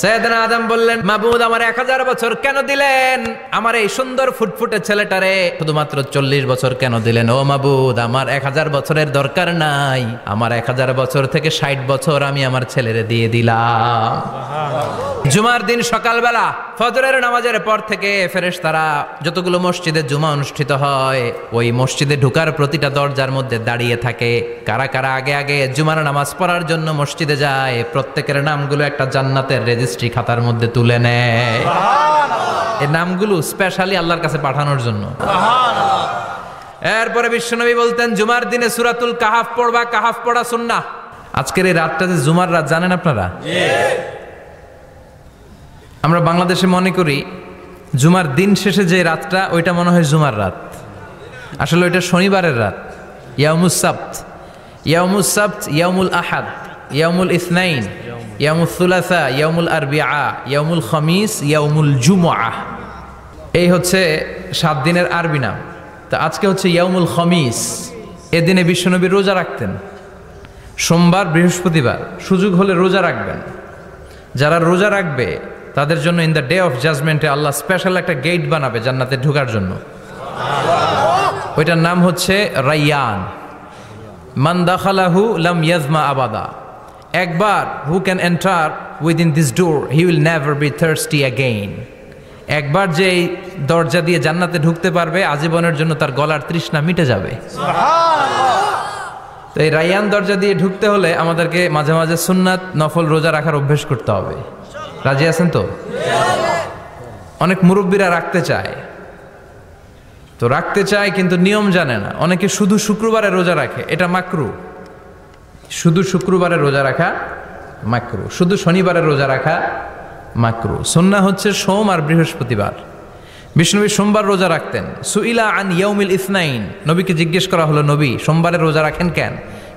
সাইয়েদনা আদম বললেন, মাবুদ আমার 1000 বছর কেন দিলেন? আমার এই সুন্দর ফুটফুটে ছেলেটারে শুধুমাত্র 40 বছর কেন দিলেন? ও মাবুদ, আমার 1000 বছরের দরকার নাই, আমার 1000 বছর থেকে 60 বছর আমি আমার ছেলেরে দিয়ে দিলাম। জুমার দিন সকালবেলা ফজরের নামাজের পর থেকে ফেরেশতারা যতগুলো মসজিদে জুমা অনুষ্ঠিত হয় ওই মসজিদে ঢোকার প্রতিটা দরজার মধ্যে দাঁড়িয়ে থাকে। কারা কারা আগে আগে জুমার নামাজ পড়ার জন্য মসজিদে যায়, প্রত্যেকের নামগুলো একটা জান্নাতের রেজিস্ট্রি খাতার মধ্যে তুলে নেয়। এই নামগুলো স্পেশালি আল্লাহর কাছে পাঠানোর জন্য। এরপরে বিশ্বনবী বলতেন, জুমার দিনে সূরাতুল কাহাফ পড়বা, কাহাফ পড়া সুন্নাহ। আজকের এই রাতটা যে জুমার রাত, জানেন আপনারা? আমরা বাংলাদেশে মনে করি জুমার দিন শেষে যে রাতটা ওইটা মনে হয় জুমার রাত, আসলে ওইটা শনিবারের রাত। ইয়াউমুস সাবত, ইয়াউমুস সাবত, ইয়াউমুল আহাদ, ইয়াউমুল ইসনাইন, ইয়াউমুল সুলাসা, ইয়াউমুল আরবিআ, ইয়াউমুল খামিস, ইয়াউমুল জুমআহ। এই হচ্ছে 7 দিনের আরবি নাম। তো আজকে হচ্ছে ইয়াউমুল খামিস। এদিনে বিশ্বনবী রোজা রাখতেন, সোমবার বৃহস্পতিবার সুযোগ হলে রোজা রাখবেন। যারা রোজা রাখবে তাদের জন্য ইন দ্য ডে অফ জাজমেন্টে আল্লাহ স্পেশাল একটা গেট বানাবে জান্নাতে ঢোকার জন্য। ওইটার নাম হচ্ছে রাইয়ান। মান দাখালাহু লাম ইয়াজমা আবাদা। একবার who can enter within this door he will never be thirsty again. একবার যে এই দরজা দিয়ে জান্নাতে ঢুকতে পারবে আজীবনের জন্য তার গলার তৃষ্ণা মিটে যাবে। তো এই রাইয়ান দরজা দিয়ে ঢুকতে হলে আমাদেরকে মাঝে মাঝে সুন্নাত নফল রোজা রাখার অভ্যেস করতে হবে। রাজি আছেন তো? অনেক মুরব্বীরা রাখতে চায়, তো রাখতে চায় কিন্তু নিয়ম জানে না। অনেকে শুধু শুক্রবারে রোজা রাখে, এটা মাকরু। শুধু শুক্রবারে রোজা রাখা মাকরু, শুধু শনিবারে রোজা রাখা মাকরু। সুন্নাহ হচ্ছে সোম আর বৃহস্পতিবার। বিষ্ণুনবী সোমবার রোজা রাখতেন। সুইলা আন ইয়াউমিল ইসনাইন, নবীকে জিজ্ঞেস করা হলো, নবী সোমবারে রোজা রাখেন কেন?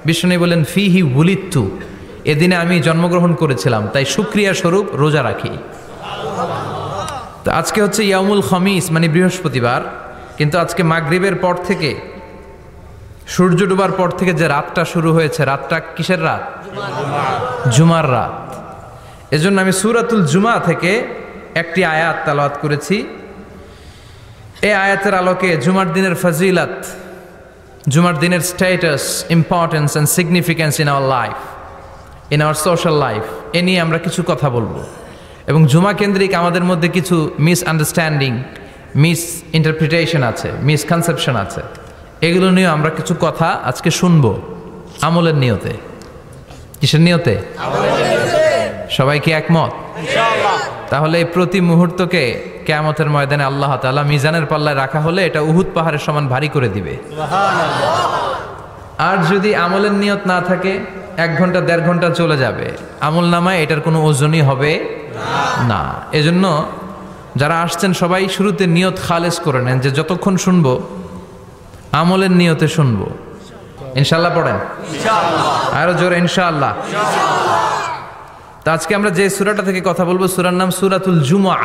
বিষ্ণুনবী বলেন, ফিহি বুলিত্তু, এদিনে আমি জন্মগ্রহণ করেছিলাম, তাই শুকরিয়া স্বরূপ রোজা রাখি। তো আজকে হচ্ছে ইয়াউমুল খামিস মানে বৃহস্পতিবার, কিন্তু আজকে মাগরিবের পর থেকে সূর্য ডুবার পর থেকে যে রাতটা শুরু হয়েছে, রাতটা কিসের রাত? জুমার রাত। এজন্য আমি সূরাতুল জুমা থেকে একটি আয়াত তেলাওয়াত করেছি। এই আয়াতের আলোকে জুমার দিনের ফজিলত, জুমার দিনের status, importance and significance in our life, in our social life, এ নিয়ে আমরা কিছু কথা বলবো। এবং জুমা কেন্দ্রিক আমাদের মধ্যে কিছু মিসআন্ডারস্ট্যান্ডিং, মিস ইন্টারপ্রিটেশন আছে, মিসকনসেপশন আছে, এগুলো নিয়ে আমরা কিছু কথা আজকে শুনবো আমলের নিয়তে। কিসের নিয়তে? সবাই কি একমত? তাহলে এই প্রতি মুহূর্তকে কিয়ামতের ময়দানে আল্লাহ তাআলা মিজানের পাল্লায় রাখা হলে এটা উহুদ পাহাড়ের সমান ভারী করে দিবে। আর যদি আমলের নিয়ত না থাকে 1 ঘন্টা 1.5 ঘন্টা চলে যাবে, আমল নামায় এটার কোনো ওজনই হবে না। এজন্য যারা আসছেন সবাই শুরুতে নিয়ত খালেস করে নেন যে যতক্ষণ শুনবো আমলের নিয়তে শুনবো। ইনশাআল্লাহ পড়েন, আরো জোরে ইনশাআল্লাহ। তো আজকে আমরা যে সূরাটা থেকে কথা বলবো সূরার নাম সূরাতুল জুমআহ।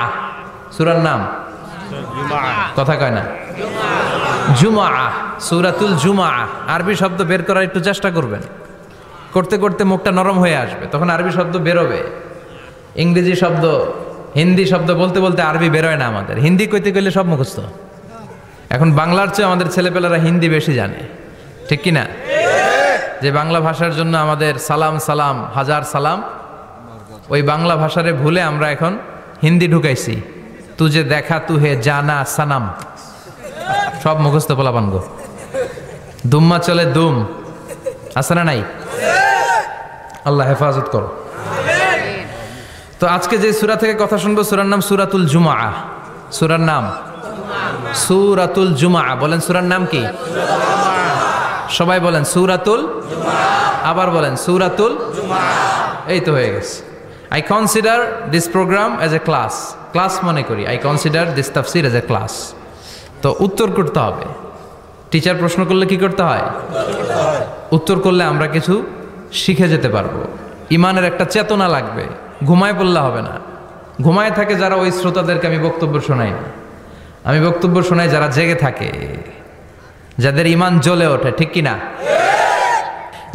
সূরার নাম কথা কয় না, জুমআহ, সূরাতুল জুমআহ। আরবি শব্দ বের করার একটু চেষ্টা করবেন, করতে করতে মুখটা নরম হয়ে আসবে, তখন আরবি শব্দ বেরোবে। ইংরেজি শব্দ, হিন্দি শব্দ বলতে বলতে আরবি বেরোয় না আমাদের। হিন্দি কইতে গেলে সব মুখস্থ। এখন বাংলার চেয়ে আমাদের ছেলেপেলেরা হিন্দি বেশি জানে, ঠিক কি না? যে বাংলা ভাষার জন্য আমাদের সালাম সালাম হাজার সালাম, ওই বাংলা ভাষারে ভুলে আমরা এখন হিন্দি ঢুকাইছি। তুজে দেখা তুহে জানা সানাম, সব মুখস্থ পোলাপান গো। দুম্মা চলে দুম, আছে না নাই? আল্লাহ হেফাজত করো। তো আজকে যে সূরা থেকে কথা শুনবো সূরার নাম সূরাতুল জুমআহ। সূরার নাম সূরাতুল জুমআহ। বলেন সূরার নাম কি? সবাই বলেন সূরাতুল জুমআহ। আবার বলেন সূরাতুল জুমআহ। এই তো হয়ে গেছে। I consider this program as a class. Class মনে করি। I consider this tafsir as a class. তো উত্তর করতে হবে। টিচার প্রশ্ন করলে কি করতে হয়? উত্তর করলে আমরা কিছু শিখে যেতে পারবো। ইমানের একটা চেতনা লাগবে, ঘুমায় পড়লে হবে না। ঘুমায় থাকে যারা, ওই শ্রোতাদেরকে আমি বক্তব্য শোনাই না। আমি বক্তব্য শোনাই যারা জেগে থাকে, যাদের ইমান জ্বলে ওঠে, ঠিক কিনা?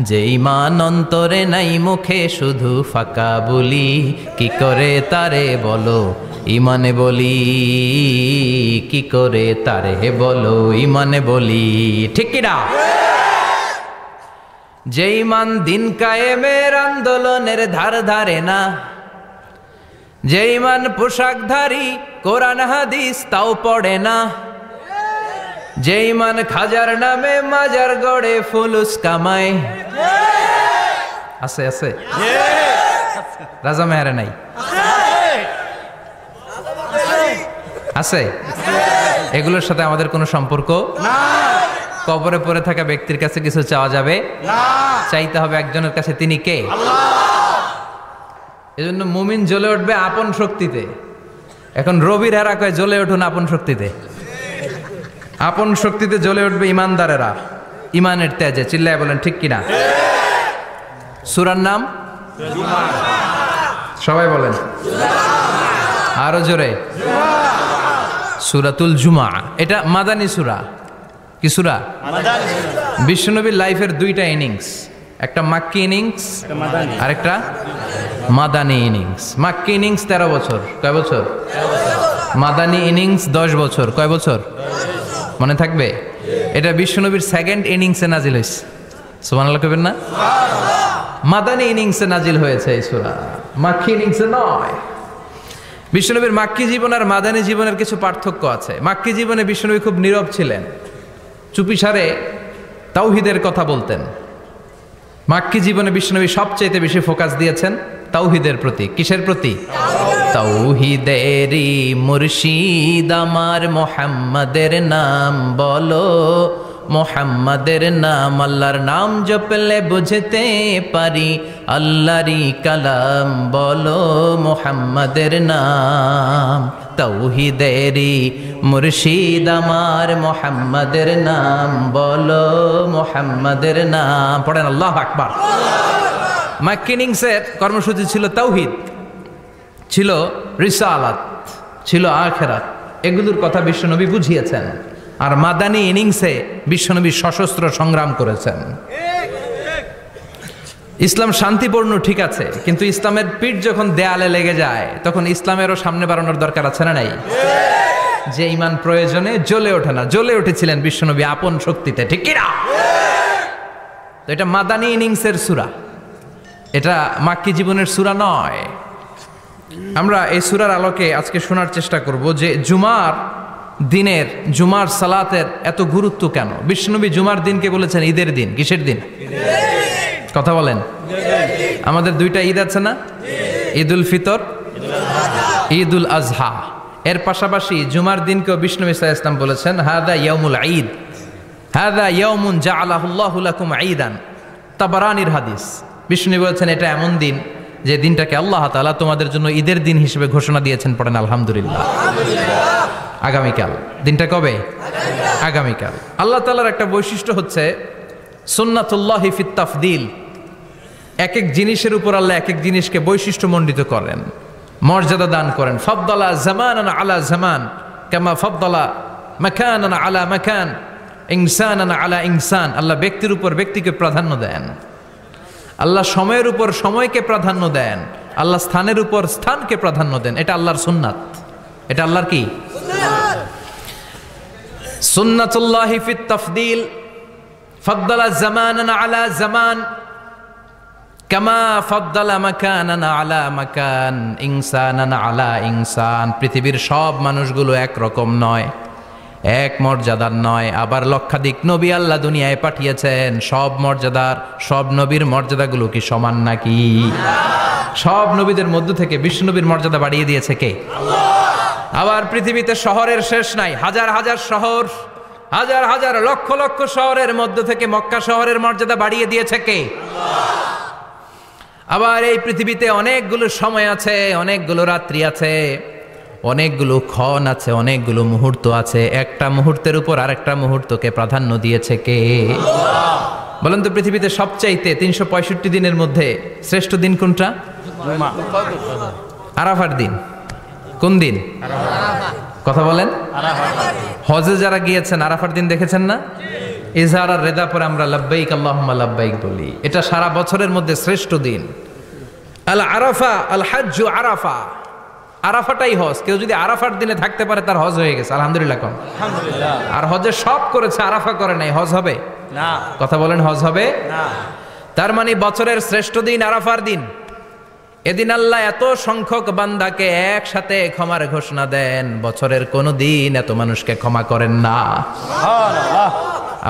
যে ঈমান অন্তরে নাই মুখে শুধু ফাঁকা বলি, কি করে তারে বলো ঈমানে বলি, কি করে তারে বলো ঈমানে বলি, ঠিক কি না? যে ঈমান দিন কায়েমের আন্দোলনের ধার ধারে না, যে ঈমান পোশাকধারী কোরআন হাদিস তাও পড়ে না, যে ঈমান খাজার নামে মাজার গড়ে ফুলুস কামায়, আছে আছে রাজা মেহারে নাই আছে, এগুলোর সাথে আমাদের কোনো সম্পর্ক না। কবরে পড়ে থাকা ব্যক্তির কাছে কিছু চাওয়া যাবে না, চাইতে হবে একজনের কাছে, তিনি কে? এজন্য মুমিন জ্বলে উঠবে আপন শক্তিতে। এখন রবির হেরা কয় জ্বলে উঠুন আপন শক্তিতে, আপন শক্তিতে জ্বলে উঠবে ইমানদারেরা ইমানের তেজে। চিল্লায় বলেন ঠিক কিনা? সূরার নাম সবাই বলেন আরো জোরে, সূরাতুল জুমা। এটা মাদানী সূরা। কি সূরা? বিশ্বনবীর লাইফের দুইটা ইনিংস, একটা মাক্কি ইনিংস আর একটা মাদানী ইনিংস। মাক্কি ইনিংস 13 বছর, কয় বছর? মাদানী ইনিংস 10 বছর, কয় বছর? মনে থাকবে? এটা বিশ্বনবীর সেকেন্ড ইনিংসে নাজিল হয়েছে। সুবহানাল্লাহ কইবেন না? মাদানী ইনিংসে নাজিল হয়েছে এই সূরা, মাক্কি ইনিংসে নয়। বিশ্বনবীর মাক্কি জীবন আর মাদানী জীবনের কিছু পার্থক্য আছে। মাক্কি জীবনে বিশ্বনবী খুব নীরব ছিলেন, চুপিসারে তাওহীদের কথা বলতেন। মাক্কি জীবনে বিশ্বনবী সবচেয়ে বেশি ফোকাস দিয়েছেন তাওহীদের প্রতি। কিসের প্রতি? তাওহীদেরই মুর্শিদ আমার মুহাম্মাদের নাম বলো, মুহাম্মাদের নাম আল্লাহর নাম জপলে বুঝতে পারি, আল্লাহরই কালাম বলো মুহাম্মাদের নাম। তাওহীদেরই মুর্শিদ আমার মুহাম্মাদের নাম বলো, মুহাম্মাদের নাম। পড়েন আল্লাহু আকবার। মাক্কি ইনিংসের কর্মসূচি ছিল তাওহীদ, ছিল রিসালাত, ছিল আখিরাত, এগুলোর কথা বিশ্বনবী বুঝিয়েছেন। আর মাদানী ইনিংসে বিশ্বনবী সশস্ত্র সংগ্রাম করেছেন। ইসলাম শান্তিপূর্ণ ঠিক আছে, কিন্তু ইসলামের পিঠ যখন দেয়ালে লেগে যায় তখন ইসলামেরও সামনে বাড়ানোর দরকার আছে না নাই? যে ঈমান প্রয়োজনে জ্বলে ওঠে না, জ্বলে উঠেছিলেন বিশ্বনবী আপন শক্তিতে, ঠিক কি না? তো এটা মাদানী ইনিংসের সূরা, এটা মাক্কি জীবনের সূরা নয়। আমরা এই সূরার আলোকে আজকে শোনার চেষ্টা করব যে জুমার দিনের, জুমার সালাতের এত গুরুত্ব কেন। বিশ্বনবী জুমার দিনকে বলেছেন ঈদের দিন। কিসের দিন? কথা বলেন। আমাদের দুইটা ঈদ আছে না? ঈদুল ফিতর, ঈদুল আজহা। এর পাশাপাশি জুমার দিনকেও বিষ্ণু সাল্লাল্লাহু আলাইহি ওয়াসাল্লাম বলেছেন হাদা ইয়াউমুল ঈদ, হাদা ইয়াউমুন জাআলাহুল্লাহু লাকুম ঈদান। তাবারানির হাদিস। বিষ্ণু বলেছেন এটা এমন দিন যে দিনটাকে আল্লাহ তাআলা তোমাদের জন্য ঈদের দিন হিসেবে ঘোষণা দিয়েছেন। পড়েন আলহামদুলিল্লাহ। আগামীকাল। দিনটা কবে? আগামীকাল। আল্লাহ তাআলার একটা বৈশিষ্ট্য হচ্ছে সুন্নাতুল্লাহি ফিত তাফদিল। এক এক জিনিসের উপর আল্লাহ এক এক জিনিসকে বৈশিষ্ট্যমণ্ডিত করেন, মর্যাদা দান করেন। ফাদ্দালা জামানান আলা জামান কামা ফাদ্দালা মাকানান আলা মাকান, ইনসানান আলা ইনসান। আল্লাহ ব্যক্তির উপর ব্যক্তিকে প্রাধান্য দেন, আল্লাহ সময়ের উপর সময়কে প্রাধান্য দেন, আল্লাহ স্থানের উপর স্থানকে প্রাধান্য দেন। এটা আল্লাহর সুন্নাত। এটা আল্লাহর কি? সুন্নাতুল্লাহি ফিত তাফদিল। ফাদ্দালা জামানান আলা জামান কামা ফাদ্দালা মাকানান আলা মাকান, ইনসানান আলা ইনসান। পৃথিবীর সব মানুষগুলো একরকম নয়, এক মর্যাদার নয়। আবার লক্ষাধিক নবী আল্লাহ দুনিয়ায় পাঠিয়েছেন, সব মর্যাদার, সব নবীর মর্যাদাগুলো কি সমান নাকি? সব নবীদের মধ্য থেকে বিশ্বনবীর মর্যাদা বাড়িয়ে দিয়েছে কে? আবার পৃথিবীতে শহরের শেষ নাই, হাজার হাজার শহর, হাজার হাজার লক্ষ লক্ষ শহরের মধ্য থেকে মক্কা শহরের মর্যাদা বাড়িয়ে দিয়েছে কে? আবার এই পৃথিবীতে অনেকগুলো সময় আছে, অনেকগুলো রাত্রি আছে, অনেকগুলো ক্ষণ আছে, অনেকগুলো মুহূর্ত আছে। একটা মুহূর্তের উপর আরেকটা মুহূর্তকে প্রাধান্য দিয়েছে কে? বলেন তো, পৃথিবীতে সবচাইতে 365 দিনের মধ্যে শ্রেষ্ঠ দিন কোনটা? আরাফার দিন। কোন দিন? কথা বলেন। হজে যারা গিয়েছেন আরাফার দিন দেখেছেন না? ইজহার আর রেদা পরে আমরা লাব্বাইক আল্লাহুম্মা লাব্বাইক বলি। এটা সারা বছরের মধ্যে শ্রেষ্ঠ দিন। আল আরাফা আল হাজ্জু আরাফা, আরাফাটাই হজ। কেউ যদি আরাফার দিনে থাকতে পারে তার হজ হয়ে গেছে, আলহামদুলিল্লাহ কোন। আলহামদুলিল্লাহ। আর হজে সব করেছে, আরাফা করে নাই, হজ হবে না। কথা বলেন, হজ হবে না। তার মানে বছরের শ্রেষ্ঠ দিন আরাফার দিন। এদিন আল্লাহ এত সংখ্যক বান্দাকে একসাথে ক্ষমার ঘোষণা দেন, বছরের কোনো দিন এত মানুষকে ক্ষমা করেন না। সুবহানাল্লাহ।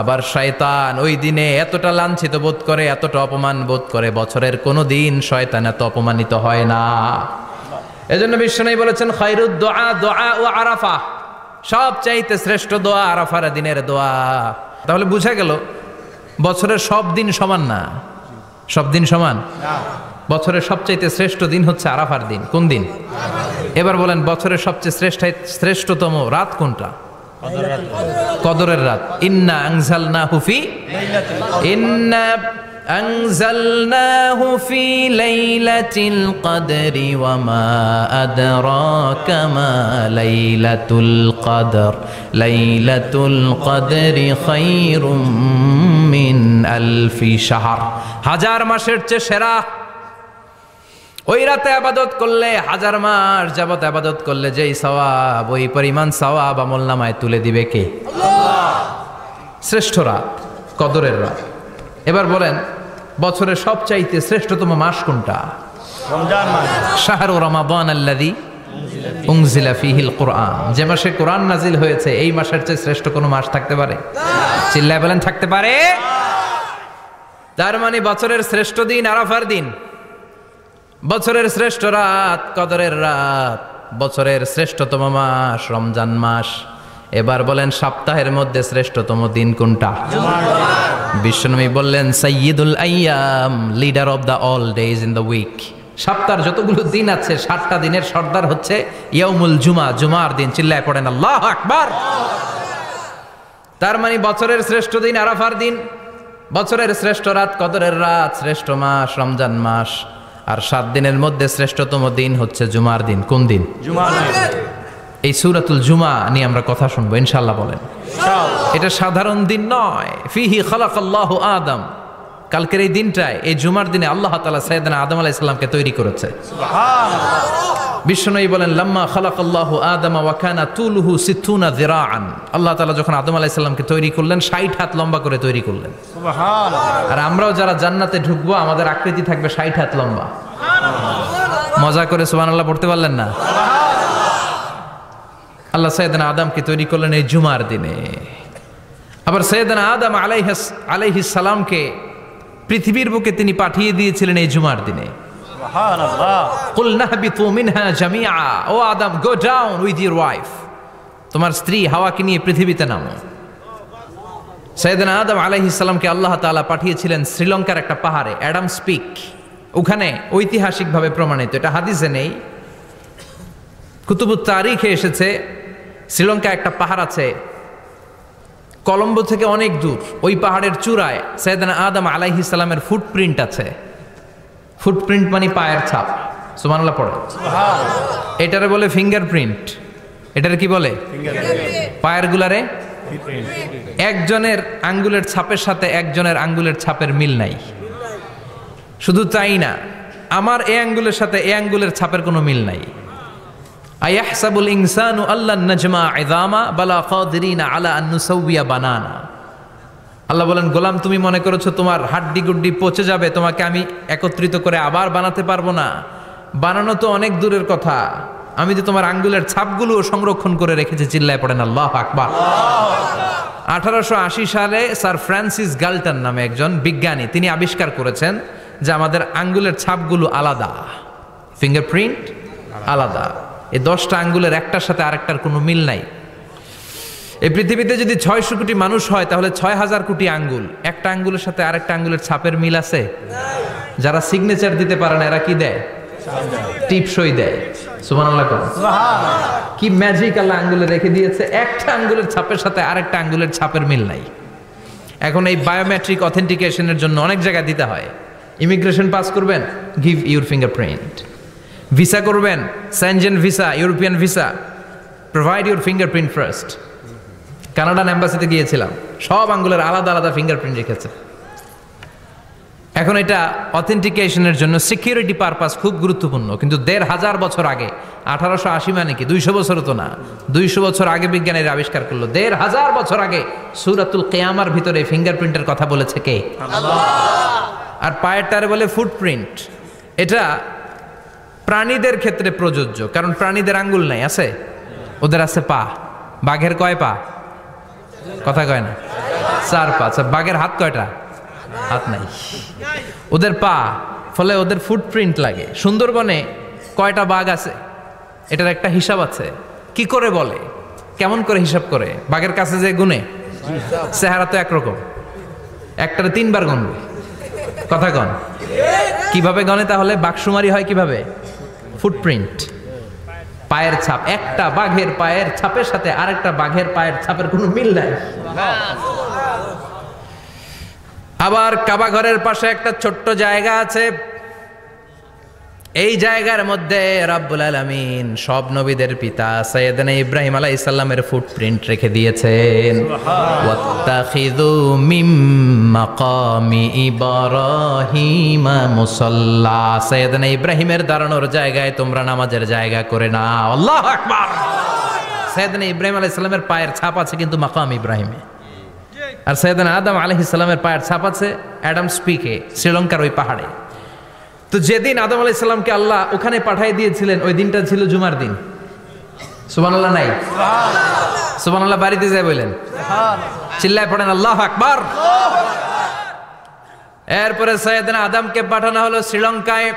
আবার শয়তান ওই দিনে এতটা লাঞ্ছিত বোধ করে, এতটা অপমান বোধ করে, বছরের কোনো দিন শয়তান এত অপমানিত হয় না। এজন্য বিশ্বনবী বলেছেন খায়রুদ দুআ দুআ ও আরাফা, সবচাইতে শ্রেষ্ঠ দোয়া আরাফার দিনের দোয়া। তাহলে বুঝা গেল বছরের সব দিন সমান না। সব দিন সমান না। বছরের সবচাইতে শ্রেষ্ঠ দিন হচ্ছে আরাফার দিন। কোন দিন? এবার বলেন বছরের সবচেয়ে শ্রেষ্ঠতম রাত কোনটা? কদরের রাত। ইন্না আনজালনাহু ফি ইন্না আনজালনাহু ফি লাইলাতিল কদরি ওয়া মা আদরাকা মা লাইলাতুল কদর লাইলাতুল কদরি খায়রুম মিন আলফি শাহর। হাজার মাসের চেয়ে সেরা। ওই রাতে আবাদত করলে, হাজার মাস যাবত আবাদত করলে যেই সওয়াব, ওই পরিমাণ সওয়াব আমলনামায় তুলে দিবে কে? আল্লাহ। শ্রেষ্ঠ রাত কদরের রাত। এবার বলেন বছরের সবচাইতে শ্রেষ্ঠতম মাস কোনটা? রমজান মাস। শাহরু রমাদান আল্লাযী উনজিলা ফীহিল কুরআন, যে মাসে কোরআন নাজিল হয়েছে, এই মাসের চেয়ে শ্রেষ্ঠ কোনো মাস থাকতে পারে? চিল্লায় বলেন থাকতে পারে? তার মানে বছরের শ্রেষ্ঠ দিন আরাফার দিন, বছরের শ্রেষ্ঠ রাত কদরের রাত, বছরের শ্রেষ্ঠতম মাস রমজান মাস। এবার বলেন সপ্তাহের মধ্যে শ্রেষ্ঠতম দিন কোনটা? বিশ্বনবী বললেন সাইয়্যিদুল আইয়াম, leader of the all days in the week. সপ্তাহের যতগুলো দিন আছে 7টা দিনের সর্দার হচ্ছে ইয়াউমুল জুমা, জুমার দিন। চিল্লায় পড়েন আল্লাহু আকবার। তার মানে বছরের শ্রেষ্ঠ দিন আরাফার দিন, বছরের শ্রেষ্ঠ রাত কদরের রাত, শ্রেষ্ঠ মাস রমজান মাস, আর 7 দিনের মধ্যে শ্রেষ্ঠতম দিন হচ্ছে জুমার দিন। কোন দিন? জুমার দিন। এই সূরাতুল জুমা নিয়ে আমরা কথা শুনবো ইনশাআল্লাহ। বলেন এটা সাধারণ দিন নয়। ফিহি খালাকাল্লাহু আদম, কালকের এই দিনটায়, এই জুমার দিনে আল্লাহ তাআলা সাইয়েদনা আদম আলাইহিস সালামকে তৈরি করেছে। সুবহানাল্লাহ। বিশ্বনবী বলেন লাম্মা খালাকাল্লাহু আদম ওয়া কানা তুলুহু 60 যিরাআন, আল্লাহ তাআলা যখন আদম আলাইহিস সালামকে তৈরি করলেন 60 হাত লম্বা করে তৈরি করলেন। সুবহানাল্লাহ। আর আমরাও যারা জান্নাতে ঢুকবো আমাদের আকৃতি থাকবে 60 হাত লম্বা। মজা করে সুবহানাল্লাহ পড়তে পারলেন না? আল্লাহ সাইয়েদনা আদমকে তৈরি করলেন এই জুমার দিনে। আবার সাইয়েদনা আদম আলাইহিস সালামকে পৃথিবীর বুকে তিনি পাঠিয়ে দিয়েছিলেন এই জুমার দিনে। সুবহানাল্লাহ। কুল নাহবিতু মিনহা জামিআ, O Adam go down with your wife, তোমার স্ত্রী হাওয়াকে নিয়ে পৃথিবীতে নামো। সাইয়েদনা আদম আলাইহিস সালামকে আল্লাহ তাআলা পাঠিয়েছিলেন শ্রীলঙ্কার একটা পাহাড়ে, অ্যাডামস পিক। ওখানে ঐতিহাসিকভাবে প্রমাণিত, এটা হাদিসে নেই, কুতুবুত তারিখে এসেছে। শ্রীলঙ্কা একটা পাহাড় আছে, কলম্বো থেকে অনেক দূর। ওই পাহাড়ের চূড়ায় সাইয়েদনা আদম আলাইহিস সালামের ফুটপ্রিন্ট আছে। ফুটপ্রিন্ট মানে পায়ের ছাপ। সুবহানাল্লাহ পড়ে। সুবহানাল্লাহ। এটারে বলে ফিঙ্গারপ্রিন্ট। এটারে কি বলে? পায়ের গুলারে একজনের আঙ্গুলের ছাপের সাথে একজনের আঙ্গুলের ছাপের মিল নাই। শুধু তাই না, আমার এই আঙ্গুলের সাথে এই আঙ্গুলের ছাপের কোনো মিল নাই। আয়াহসাবুল ইনসানু আল্লান নাজমা ইযামা বালা কাদিরিনা আলা আন নুসাউবিয়া বানানা। আল্লাহ বলেন গোলাম, তুমি মনে করেছো তোমার হাড্ডি গুড্ডি পচে যাবে, তোমাকে আমি একত্রিত করে আবার বানাতে পারবো না? বানানো তো অনেক দূরের কথা, আমি তো তোমার আঙ্গুলের ছাপগুলো সংরক্ষণ করে রেখেছি। চিল্লায় পড়েন আল্লাহু আকবার। 1880 সালে স্যার ফ্রান্সিস গাল্টন নামে একজন বিজ্ঞানী, তিনি আবিষ্কার করেছেন যে আমাদের আঙ্গুলের ছাপগুলো আলাদা, ফিঙ্গারপ্রিন্ট আলাদা। এই 10টা আঙ্গুলের একটার সাথে আরেকটার কোনো মিল নাই। এই পৃথিবীতে যদি 600 কোটি মানুষ হয় তাহলে 6000 কোটি আঙ্গুল, একটা আঙ্গুলের সাথে আরেকটা আঙ্গুলের ছাপের মিল আছে? যারা সিগনেচার দিতে পারে না এরা কি দেয়? টিপসই দেয়। সুবহানাল্লাহ। কি ম্যাজিক আল্লাহ আঙ্গুলে রেখে দিয়েছে, একটা আঙ্গুলের ছাপের সাথে আরেকটা আঙ্গুলের ছাপের মিল নাই। এখন এই বায়োমেট্রিক অথেন্টিকেশনের জন্য অনেক জায়গায় দিতে হয়। ইমিগ্রেশন পাস করবেন, গিভ ইউর ফিঙ্গারপ্রিন্ট। ভিসা করবেন, Schengen visa, European visa, provide your fingerprint first. Canadian এম্বাসিতে গিয়েছিলাম, সব আঙ্গুলের আলাদা আলাদা ফিঙ্গারপ্রিন্ট রেখেছে। এখন এটা অথেন্টিকেশনের জন্য সিকিউরিটি পারপাস খুব গুরুত্বপূর্ণ, কিন্তু ১৫০০ বছর আগে, 1880 মানে কি 200 বছরও তো না, 200 বছর আগে বিজ্ঞানীরা আবিষ্কার করলো। ১৫০০ বছর আগে সূরাতুল কিয়ামার ভিতরে ফিঙ্গারপ্রিন্টের কথা বলেছে কে? আল্লাহ। আর পায়েরটারে বলে ফুটপ্রিন্ট। এটা প্রাণীদের ক্ষেত্রে প্রযোজ্য, কারণ প্রাণীদের আঙ্গুল নাই, আছে? ওদের আছে পা। বাঘের কয় পা? কথা কয় না, 4 পা। আচ্ছা, বাঘের হাত কয়টা? হাত নাই, ওদের পা, ফলে ওদের ফুটপ্রিন্ট লাগে। সুন্দরবনে কয়টা বাঘ আছে এটার একটা হিসাব আছে। কি করে বলে, কেমন করে হিসাব করে? বাঘের কাছে যে গুনে, চেহারা তো একরকম, একটারে 3 বার গুনবে। কথা কন, কিভাবে গনে তাহলে? বাঘসুমারি হয় কিভাবে? ফুটপ্রিন্ট, পায়ের ছাপ। একটা বাঘের পায়ের ছাপের সাথে আরেকটা বাঘের পায়ের ছাপের কোনো মিল নাই। আবার কাবা ঘরের পাশে একটা ছোট্ট জায়গা আছে, এই জায়গার মধ্যে রাব্বুল আলামিন সব নবীদের পিতা সাইয়েদনা ইব্রাহিম আলাইহিস সালামের ফুটপ্রিন্ট রেখে দিয়েছেন। ওয়াত্তাখিযু মিম মাকামি ইব্রাহিম মুসাল্লা, সাইয়েদনা ইব্রাহিমের দাঁড়ানোর জায়গায় তোমরা নামাজের জায়গা করে নাও। আল্লাহু আকবার। সাইয়েদনা ইব্রাহিম আলাইহিস সালামের পায়ের ছাপ আছে কিন্তু মাকাম ইব্রাহিমে, আর সাইয়েদনা আদম আলাইহিস সালামের পায়ের ছাপ আছে অ্যাডামস পিকে, শ্রীলঙ্কার ওই পাহাড়ে। তো যেদিন আদম আলাইহিস সালামকে আল্লাহ ওখানে পাঠিয়ে দিয়েছিলেন, ওই দিনটা ছিল জুমার দিন। সুবহানাল্লাহ নাই? সুবহানাল্লাহ বাড়িতে যায় বলেন, চিল্লায় পড়েন আল্লাহু আকবার। এরপরে সাইয়েদনা আদমকে পাঠানো হলো শ্রীলঙ্কায়,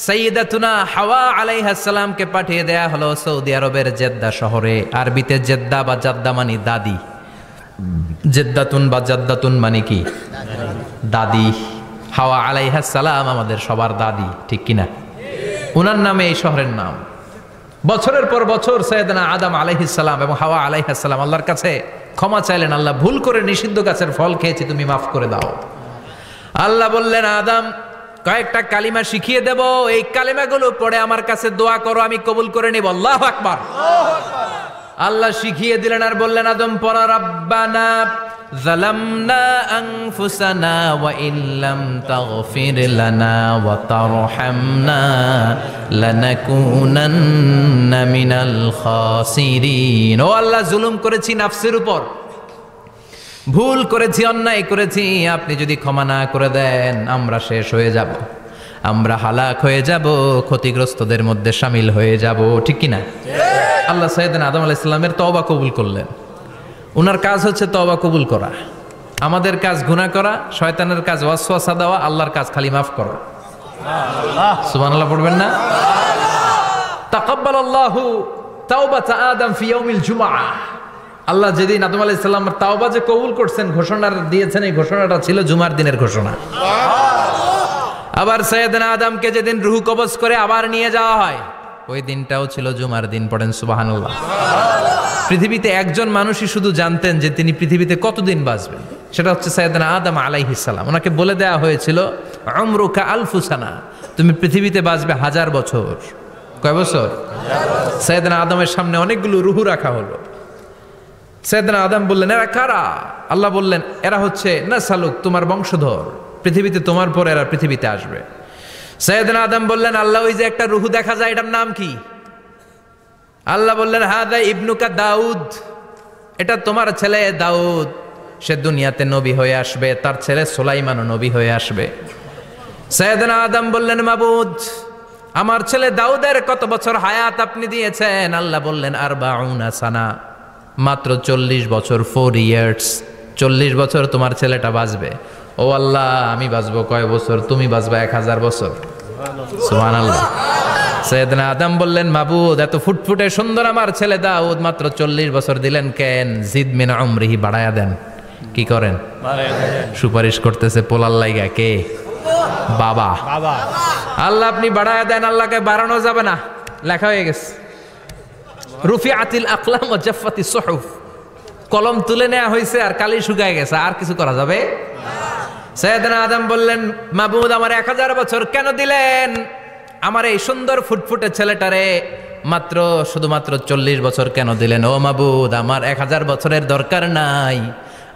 সাইয়্যিদাতুনা হাওয়া আলাইহাস সালামকে পাঠিয়ে দেয়া হলো সৌদি আরবের জেদ্দা শহরে। আরবিতে জেদ্দা বা জাদ্দা মানে দাদি, জেদ্দাতুন বা জাদ্দাতুন মানে কি? দাদি। হাওয়া আলাইহাস সালাম আমাদের সবার দাদি, ঠিক কিনা? ওনার নামে এই শহরের নাম। বছরের পর বছর সাইয়েদনা আদম আলাইহিস সালাম এবং হাওয়া আলাইহাস সালাম আল্লাহর কাছে ক্ষমা চাইলেন, আল্লাহ ভুল করে নিষিদ্ধ গাছের ফল খেয়েছি, তুমি মাফ করে দাও। আল্লাহ বললেন, আদম কয়েকটা কালিমা শিখিয়ে দেব, এই কালিমাগুলো পড়ে আমার কাছে দোয়া করো, আমি কবুল করে নিব। আল্লাহু আকবার। আল্লাহ শিখিয়ে দিলেন আর বললেন, আদম পড়া, রাব্বানা যালামনা আনফুসানা ওয়া ইল্লাম তাগফির লানা ওয়া তারহামনা লানাকুনান্না মিনাল খাসিরিন। ও আল্লাহ, জুলুম করেছি নাফসের উপর, ভুল করেছি, অন্যায় করেছি, আপনি যদি ক্ষমা না করে দেন আমরা শেষ হয়ে যাব, আমরা হালাক হয়ে যাব, ক্ষতিগ্রস্তদের মধ্যে শামিল হয়ে যাব, ঠিক কিনা? আল্লাহ সাইয়েদনা আদম আলাইহিস সালামের তওবা কবুল করলেন। ওনার কাজ হচ্ছে তওবা কবুল করা, আমাদের কাজ গুনাহ করা, শয়তানের কাজ ওয়াসওয়াসা দেওয়া, আল্লাহর কাজ খালি মাফ করা। সুবহানাল্লাহ পড়বেন না? তাকাব্বালাল্লাহু তাওবাতা আদম ফি ইয়াউমিল জুমআহ। আল্লাহ যেদিন আদম আলাইহিস সালামের তাওবা যে কবুল করছেন, ঘোষণা দিয়েছেন, এই ঘোষণাটা ছিল জুমার দিনের ঘোষণা। আবার সাইয়েদনা আদমকে যেদিন রূহ কবজ করে আবার নিয়ে যাওয়া হয়, ওই দিনটাও ছিল জুমার দিন। পড়েন সুবহানাল্লাহ। পৃথিবীতে একজন মানুষই শুধু জানতেন যে তিনি পৃথিবীতে কতদিন বাঁচবেন, সেটা হচ্ছে সাইয়েদনা আদম আলাইহিস সালাম। ওনাকে বলে দেওয়া হয়েছিল, উমরুকা আলফু সানা, তুমি পৃথিবীতে বাঁচবে 1000 বছর। কয় বছর? সাইয়েদনা আদমের সামনে অনেকগুলো রূহ রাখা হলো। সাইয়েদনা আদম বললেন, এরা কারা? আল্লাহ বললেন, এরা হচ্ছে নাসালুক, তোমার বংশধর, পৃথিবীতে তোমার পর এরা পৃথিবীতে আসবে। সাইয়েদনা আদম বললেন, আল্লাহ ওই যে একটা রূহ দেখা যায়, এটার নাম কি? আল্লাহ বললেন, হাদা ইবনুকা দাউদ, এটা তোমার ছেলে দাউদ, সে দুনিয়াতে নবী হয়ে আসবে, তার ছেলে সুলাইমানও নবী হয়ে আসবে। সাইয়েদনা আদম বললেন, মাবুদ আমার ছেলে দাউদের কত বছর হায়াত আপনি দিয়েছেন? আল্লাহ বললেন, 40 সানা, মাত্র 40 বছর, 4 ইয়ার্স, 40 বছর তোমার ছেলেটা বাঁচবে। ও আল্লাহ, আমি বাঁচবো কয় বছর? তুমি বাঁচবা 1000 বছর। সুবহানাল্লাহ। সাইয়েদনা আদম বললেন, মাবুদ এত ফুটফুটে সুন্দর আমার ছেলে দাউদ, মাত্র 40 বছর দিলেন কেন? জিদ মিন উমরিহি, বাড়ায়া দেন। কি করেন? সুপারিশ করতেছে পোলার লাইগা। কে? বাবা। আল্লাহ আপনি বাড়ায়া দেন। আল্লাহকে বাড়ানো যাবে না, লেখা হয়ে গেছে। রুফিআতিল আকলাম ওয়া জাফফাতিস সুহুফ, কলম তুলে নেওয়া হয়েছে আর কালি শুকায় গেছে, আর কিছু করা যাবে? সাইয়েদনা আদম বললেন, মাবুদ আমার 1000 বছর কেন দিলেন? আমার এই সুন্দর ফুটফুটে ছেলেটারে মাত্র শুধুমাত্র 40 বছর কেন দিলেন? ও মাবুদ, আমার 1000 বছরের দরকার নাই,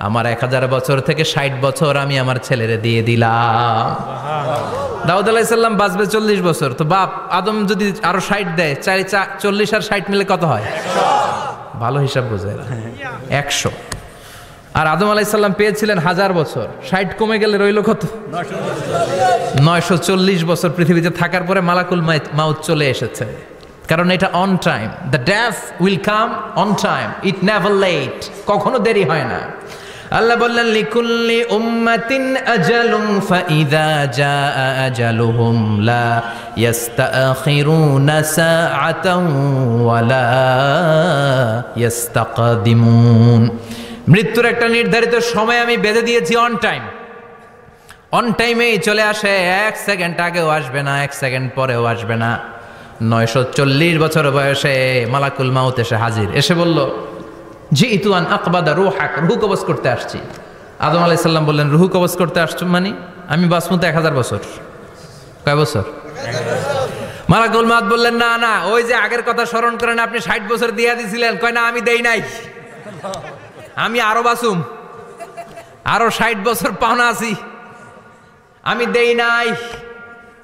আমার 1000 বছর থেকে 60 বছর আমি আমার ছেলেরে দিয়ে দিলাম। দাউদ আলাইহিস সালাম বাঁচবে 40 বছর, তো বাপ আদম যদি আরো 60 দেয়, 40 আর 60 মিলে কত হয়? ভালো হিসাব বোঝে 100। আর আদম আলাইহিস সালাম পেয়েছিলেন 1000 বছর, 60 কমে গেলে রইল কত? 940 বছর পৃথিবীতে থাকার পরে মালাকুল মাউত চলে এসেছে, কারণ এটা on time. The death will come on time, it never late, কখনো দেরি হয় না। আল্লাহ বললেন লিকুল্লি উম্মাতিন আজালুন ফাইযা জাআ আজালুহুম লা ইস্তাখিরুনা সাআতান ওয়ালা ইস্তাকদিমুন। মৃত্যুর একটা নির্ধারিত সময় আমি বেঁধে দিয়েছি, অন টাইম, অন টাইমেই চলে আসে, 1 সেকেন্ড আগেও আসবে না, 1 সেকেন্ড পরেও আসবে না। 940 বছর বয়সে মালাকুল মাউত এসে হাজির, এসে বলল জিইতু আন আকবাদা রূহাক, রূহ কবজ করতে আসছি। আদম আলাইহিস সালাম বললেন রূহ কবজ করতে আসছো মানে? আমি বাঁচবো তো 1000 বছর। কয় বছর? মালাকুল মাউত বললেন না না, ওই যে আগের কথা স্মরণ করেন, আপনি 60 বছর দিয়ে দিয়েছিলেন। কয় না, আমি দেই নাই, আমি আরো বাঁচুম, আরো 60 বছর পাওনা আছি, আমি দেই নাই।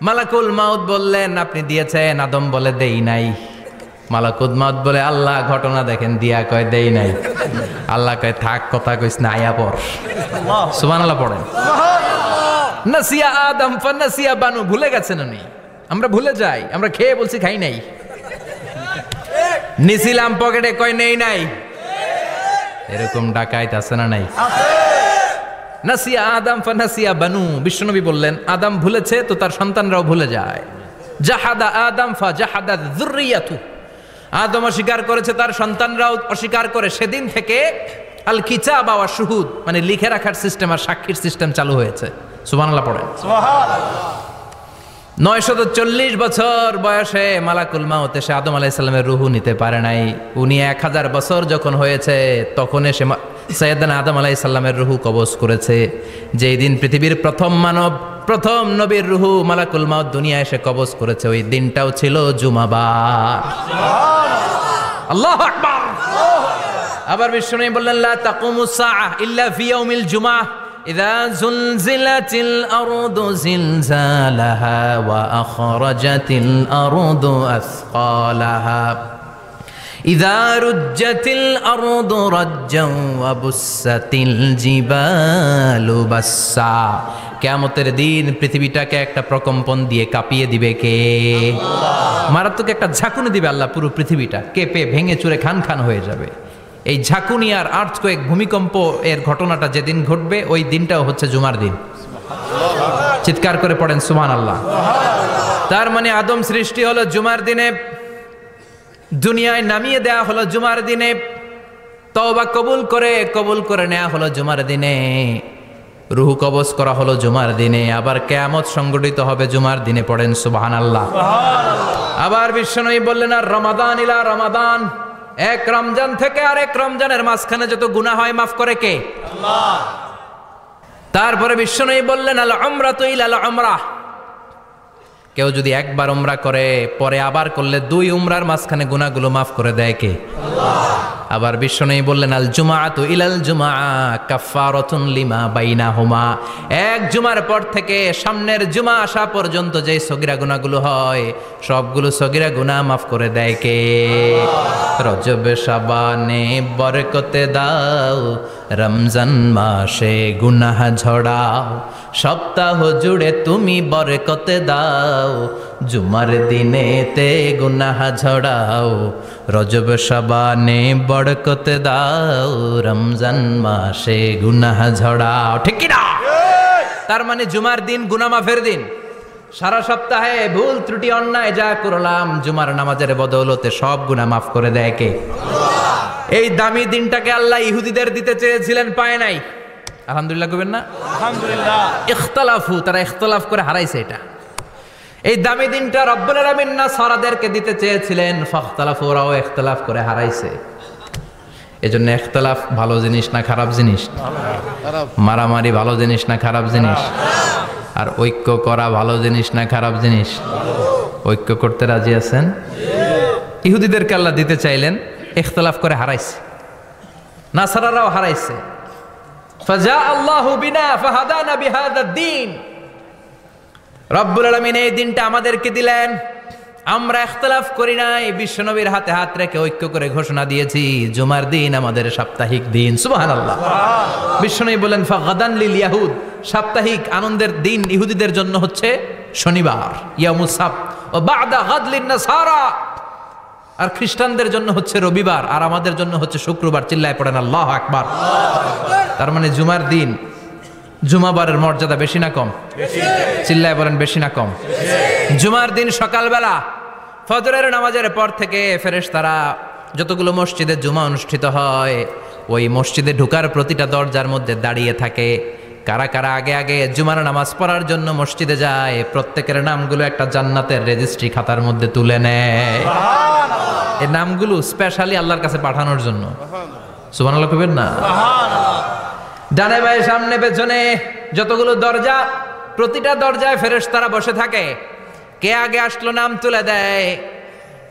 মালাকুল মাউত বললেন আপনি দিয়েছেন। আদম বলে দেই নাই। মালাকুল মাউত বলে আল্লাহ ঘটনা দেখেন, দিয়া কয় দেই নাই। আল্লাহ কয় থাক, কথা কইস না, আয়া পড়। সুবহানাল্লাহ পড়েন। নাসিয়া আদম ফানাসিয়া বানু, ভুলে গেছেন উনি, আমরা ভুলে যাই, আমরা খেয়ে বলছি খাই নাই, নিছিলাম পকেটে, কয় নেই নাই। এরকম ডাকাইত আছে না নাই? নাসিয়া আদম ফানাসিয়া বানু, বিশ্বনবী বললেন আদম ভুলেছে তো তার সন্তানরাও ভুলে যায়। জাহাদা আদম ফাজাহাদা যুররিয়াতু, আদম অস্বীকার করেছে, তার সন্তানরাও অস্বীকার করে। সেদিন থেকে আল কিতাব ওয়া শুহুদ, মানে লিখে রাখার সিস্টেম আর সাক্ষীর সিস্টেম চালু হয়েছে। সুবহানাল্লাহ পড়েন। সুবহানাল্লাহ। 940 বছর বয়সে মালাকুল মাউত এসে আদম আলাইহিস সালামের রূহ নিতে পারে নাই। উনি 1000 বছর যখন হয়েছে তখন এসে সাইয়েদনা আদম আলাইহিস সালামের রূহ কবজ করেছে। যেই দিন পৃথিবীর প্রথম মানব, প্রথম নবীর রূহ মালাকুল মাউত দুনিয়া এসে কবজ করেছে, ওই দিনটাও ছিল জুমাবার। আল্লাহু আকবার। আবার বিশ্বনবী বললেন লা তাকুমুস সাআহ ইল্লা ফি ইয়াউমিল জুমআহ ইযা যুলজিলাতিল আরদু জিলজালাহা ওয়া আখরাজাতিল আরদু আসকালাহা ইযা রুজ্জাতিল আরদু রাজ্জান ওয়া বুসাতিল জিবালু বাসসা। কিয়ামতের দিন পৃথিবীটাকে একটা প্রকম্পন দিয়ে কাঁপিয়ে দিবে কে? আল্লাহ। মারাত্মক একটা ঝাঁকুনি দিবে আল্লাহ, পুরো পৃথিবীটা কেঁপে ভেঙে চুরে খান খান হয়ে যাবে। এই ঝাঁকুনি আর আর্থকোয়েক, ভূমিকম্প এর ঘটনাটা যেদিন ঘটবে ওই দিনটাও হচ্ছে জুমার দিন। চিৎকার করে পড়েন সুবহানাল্লাহ। তার মানে আদম সৃষ্টি হলো জুমার দিনে, দুনিয়ায় নামিয়ে দেয়া হলো জুমার দিনে, তওবা কবুল করে নেওয়া হলো জুমার দিনে, রূহ কবজ করা হলো জুমার দিনে, আবার কিয়ামত সংগঠিত হবে জুমার দিনে। পড়েন সুবহানাল্লাহ। আবার বিশ্বনবী বললেন আর রমাদান ইলা রমাদান, এক রমজান থেকে আরেক রমজানের মাঝখানে যত গুনাহ হয় মাফ করে কে? আল্লাহ। তারপরে বিশ্বনবী বললেন আল উমরাতু ইলাল উমরাহ, কেউ যদি একবার উমরা করে পরে আবার করলে 2 উমরার মাঝখানে গুনাহগুলো মাফ করে দেয় কে? আল্লাহ। আবার বিশ্বনবী বললেন আল জুমাআতু ইলাল জুমাআ কাফফারাতুন লিমা বাইনাহুমা, এক জুমার পর থেকে সামনের জুমা আসা পর্যন্ত যে সগীরা গুনাহগুলো হয় সবগুলো সগীরা গুনাহ মাফ করে দেয় কে? রজব শাবানে বরকতে দাও, রমজান মাসে গুনাহ ঝড়াও, সপ্তাহ জুড়ে তুমি বরকতে দাও, জুমার দিনেতে গুনাহ ঝড়াও, রজব শাবানে বরকতে দাও, রমজান মাসে গুনাহ ঝড়াও। ঠিক কি না? তার মানে জুমার দিন গুনাহ মাফের দিন। সারা সপ্তাহে ভুল ত্রুটি অন্যায় যা করলাম জুমার নামাজের বদৌলতে সব গুনাহ মাফ করে দেয় কে? আল্লাহ। এই দামি দিনটাকে আল্লাহ ইহুদিদের দিতে চেয়েছিলেন, পায় নাই। আলহামদুলিল্লাহ কইবেন না? আলহামদুলিল্লাহ। ইখতিলাফু, তারা ইখতিলাফ করে হারাইছে এটা। এই দামি দিনটা রব্বুল আলামিন নাসারাদেরকে দিতে চেয়েছিলেন, ফাখতালাফু, ওরাও ইখতিলাফ করে হারাইছে। এজন্য ইখতিলাফ ভালো জিনিস না খারাপ জিনিস? মারামারি ভালো জিনিস না খারাপ জিনিস? আর ঐক্য করা ভালো জিনিস না খারাপ জিনিস? ঐক্য করতে রাজি আছেন? ইহুদিদেরকে আল্লাহ দিতে চাইলেন, ইখতিলাফ করে হারাইছে। নাসারারাও হারাইছে। ফাজা আল্লাহু বিনা ফাহাদানা বিহাদা দ্বীন। রব্বুল আলামিন এই দিনটা আমাদেরকে দিলেন, আমরা ইখতিলাফ করি নাই, বিশ্বনবীর হাতে হাত রেখে ঐক্য করে ঘোষণা দিয়েছি জুমার দিন আমাদের সাপ্তাহিক দিন। সুবহানাল্লাহ। বিশ্বনবী বলেন ফাগাদান লিল ইয়াহুদ, সাপ্তাহিক আনন্দের দিন ইহুদিদের জন্য হচ্ছে শনিবার, ইয়াউমুস সাbt, ও বাদা গাদ লিন নাসারা, আর খ্রিস্টানদের জন্য হচ্ছে রবিবার, আর আমাদের জন্য হচ্ছে শুক্রবার। চিল্লায় পড়েন আল্লাহু আকবার। তার মানে জুমার দিন, জুমাবারের মর্যাদা বেশি না কম? চিল্লায় বলেন বেশি না কম? জুমার দিন সকালবেলা ফজরের নামাজের পর থেকে ফেরেশতারা যতগুলো মসজিদে জুমা অনুষ্ঠিত হয় ওই মসজিদে ঢোকার প্রতিটা দরজার মধ্যে দাঁড়িয়ে থাকে। কারা কারা আগে আগে জুমার নামাজ পড়ার জন্য মসজিদে যায়, প্রত্যেকের নামগুলো একটা জান্নাতের রেজিস্ট্রি খাতার মধ্যে তুলে নেয়। এই নামগুলো স্পেশালি আল্লাহর কাছে পাঠানোর জন্য। সুবহানাল্লাহ কইবেন না? ডানে বায়ে সামনে পেছনে যতগুলো দরজা, প্রতিটা দরজায় ফেরেশতারা বসে থাকে। কে আগে আসলো নাম তুলে দেয়।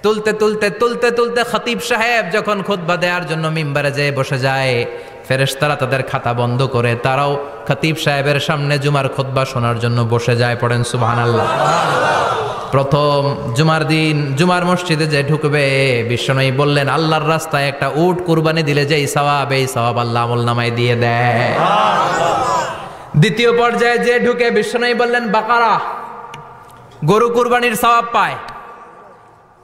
তুলতে তুলতে তুলতে তুলতে খতিব সাহেব যখন খুতবা দেওয়ার জন্য মিম্বারে যেয়ে বসে যায়, ফেরেশতারা তাদের খাতা বন্ধ করে তারাও খতিব সাহেবের সামনে জুমার খুতবা শোনার জন্য বসে যায়। পড়েন সুবহানাল্লাহ। প্রথম জুমার দিন জুমার মসজিদে যে ঢুকবে, বিশ্বনবী বললেন আল্লাহর রাস্তায় একটা উট কুরবানি দিলে যেই সওয়াব, এই সওয়াব আল্লাহ আমলনামায় দিয়ে দেয়। দ্বিতীয় পর্যায়ে যে ঢুকে, বিশ্বনবী বললেন বাকারা, গরু কুরবানির সওয়াব পায়।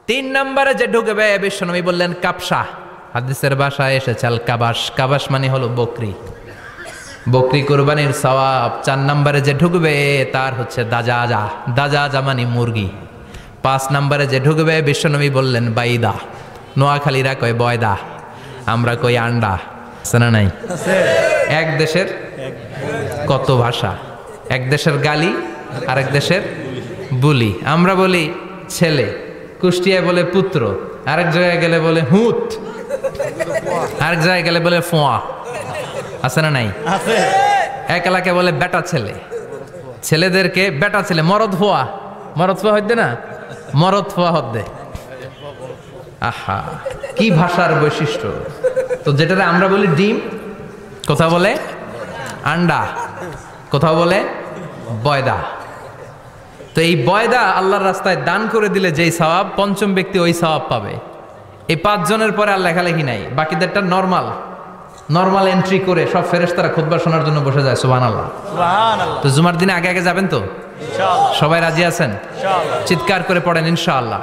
3 নম্বরে যে ঢুকবে, বিশ্বনবী বললেন কাবসা, হাদিসের ভাষায় এসেছে আল কাবাস, কাবাস মানে হলো বকরি, বকরি কুরবানির সওয়াব। 4 নম্বরে যে ঢুকবে তার হচ্ছে দাজাজা, দাজাজা মানে মুরগি। 5 নম্বরে যে ঢুকবে, বিশ্বনবী বললেন বাইদা, নোয়াখালীরা কয় বয়দা, আমরা কই আন্ডা। আছে না নাই? এক দেশের কত ভাষা, এক দেশের গালি আরেক দেশের বুলি। আমরা বলি ছেলে, কুষ্টিয়ায় বলে পুত্র, আরেক জায়গায় গেলে বলে হুত, আরেক জায়গায় গেলে বলে ফোয়া। আছে না নাই? এক এলাকায় বলে বেটা ছেলে, ছেলেদেরকে বেটা ছেলে। মরদ ফোয়া, মরদ ফোয়া হইতে না, মরদ ফোয়া হদ্দে। আহা, কি ভাষার বৈশিষ্ট্য! তো যেটারে আমরা বলি ডিম, কোথাও বলে আন্ডা, কোথাও বলে বয়দা। তো এই বয়দা আল্লাহর রাস্তায় দান করে দিলে যেই সওয়াব, পঞ্চম ব্যক্তি ওই সওয়াব পাবে। এই 5 জনের পরে আর লেখালেখি নাই, বাকিদেরটা নরমাল এন্ট্রি করে সব ফেরেশতারা খুতবা শোনার জন্য বসে যায়। সুবহানাল্লাহ। তো জুমার দিনে আগে আগে যাবেন তো? সবাই রাজি আছেন? চিৎকার করে পড়েন ইনশাআল্লাহ।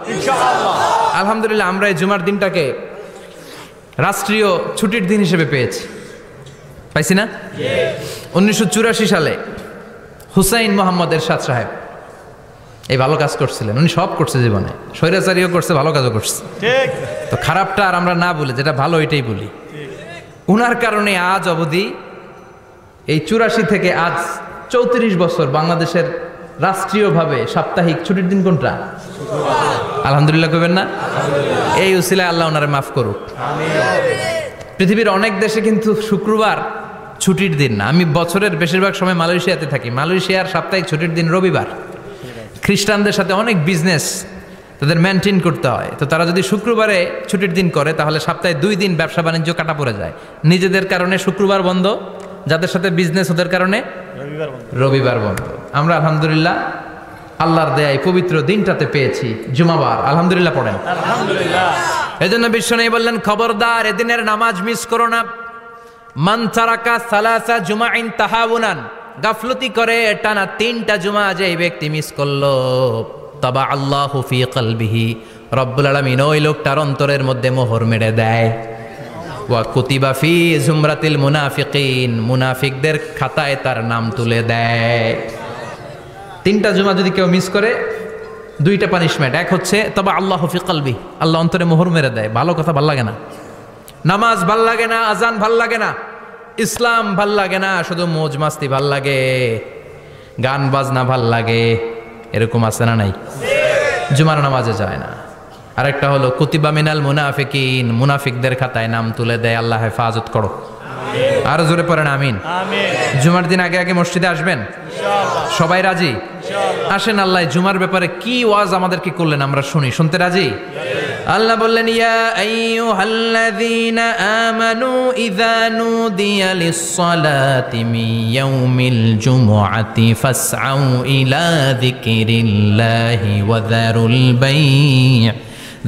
আলহামদুলিল্লাহ, আমরা এই জুমার দিনটাকে রাষ্ট্রীয় ছুটির দিন হিসেবে পেয়েছি, পাইছি না? 1984 সালে হুসাইন মোহাম্মদ এরশাদ সাহেব এই ভালো কাজ করছিলেন। উনি সব করছে জীবনে, স্বৈরাচারীও করছে, ভালো কাজও করছে। তো খারাপটা আর আমরা না বলি, যেটা ভালো এটাই বলি। উনার কারণে আজ অবধি এই 84 থেকে আজ 34 বছর বাংলাদেশের রাষ্ট্রীয়ভাবে সাপ্তাহিক ছুটির দিন কোনটা? আলহামদুলিল্লাহ কইবেন না? এই উসিলায় আল্লাহ ওনারে মাফ করুক। পৃথিবীর অনেক দেশে কিন্তু শুক্রবার ছুটির দিন না। আমি বছরের বেশিরভাগ সময় মালয়েশিয়াতে থাকি। মালয়েশিয়ার সাপ্তাহিক ছুটির দিন রবিবার। খ্রিস্টানদের সাথে অনেক বিজনেস তাদের মেনটেন করতে হয়, তো তারা যদি শুক্রবারে ছুটির দিন করে তাহলে সপ্তাহে 2 দিন ব্যবসা বাণিজ্য কাটা পড়ে যায়। নিজেদের কারণে শুক্রবার বন্ধ, যাদের সাথে বিজনেস ওদের কারণে রবিবার বন্ধ। আমরা আলহামদুলিল্লাহ আল্লাহর দয়ায় পবিত্র দিনটাতে পেয়েছি জুমাবার। আলহামদুলিল্লাহ পড়েন আলহামদুলিল্লাহ। এজন্য বিশ্বনবী বললেন খবরদার এদিনের নামাজ মিস করো না। মান তারাকা সালাসা জুমাইন তাহাউনান, গাফলতি করে টানা 3টা জুমা যে ব্যক্তি মিস করলো, তাবা আল্লাহু ফি কলবিহি, রব্বুল আলামিন ওই লোকটার অন্তরের মধ্যে মোহর মেরে দেয়। ওয়া কুতিবা ফি জুমরাতিল মুনাফিকিন, মুনাফিকদের খাতায় তার নাম তুলে দেয়। 3টা জুমা যদি কেউ মিস করে 2টা পানিশমেন্ট। এক হচ্ছে তাবা আল্লাহু ফি কলবি, আল্লাহ অন্তরে মোহর মেরে দেয়। ভালো কথা ভাল লাগে না, নামাজ ভাল লাগে না, আজান ভাল লাগে না, ইসলাম ভাল লাগে না, শুধু মৌজ মাস্তি ভাল লাগে, গান বাজনা ভাল লাগে, এরকম আছে না নাই? জুমার নামাজে যায় না। আরেকটা হলো কুতিবা মিনাল মুনাফিকিন, মুনাফিকদের খাতায় নাম তুলে দেয়। আল্লাহ হেফাজত করো। আরো জোরে পড়েন আমিন। জুমার দিন আগে আগে মসজিদে আসবেন সবাই? রাজি? আসেন, আল্লাহ জুমার ব্যাপারে কি ওয়াজ আমাদেরকে করলেন আমরা শুনি। শুনতে রাজি? আল্লাহ বললেন ইয়া আইয়ুহাল্লাযীনা আমানু ইযা নুদিয়া লিস-সালাতি মিন ইয়াউমিল জুমুআতি ফাসআউ ইলা যিকরিল্লাহি ওয়া যারুল বাই'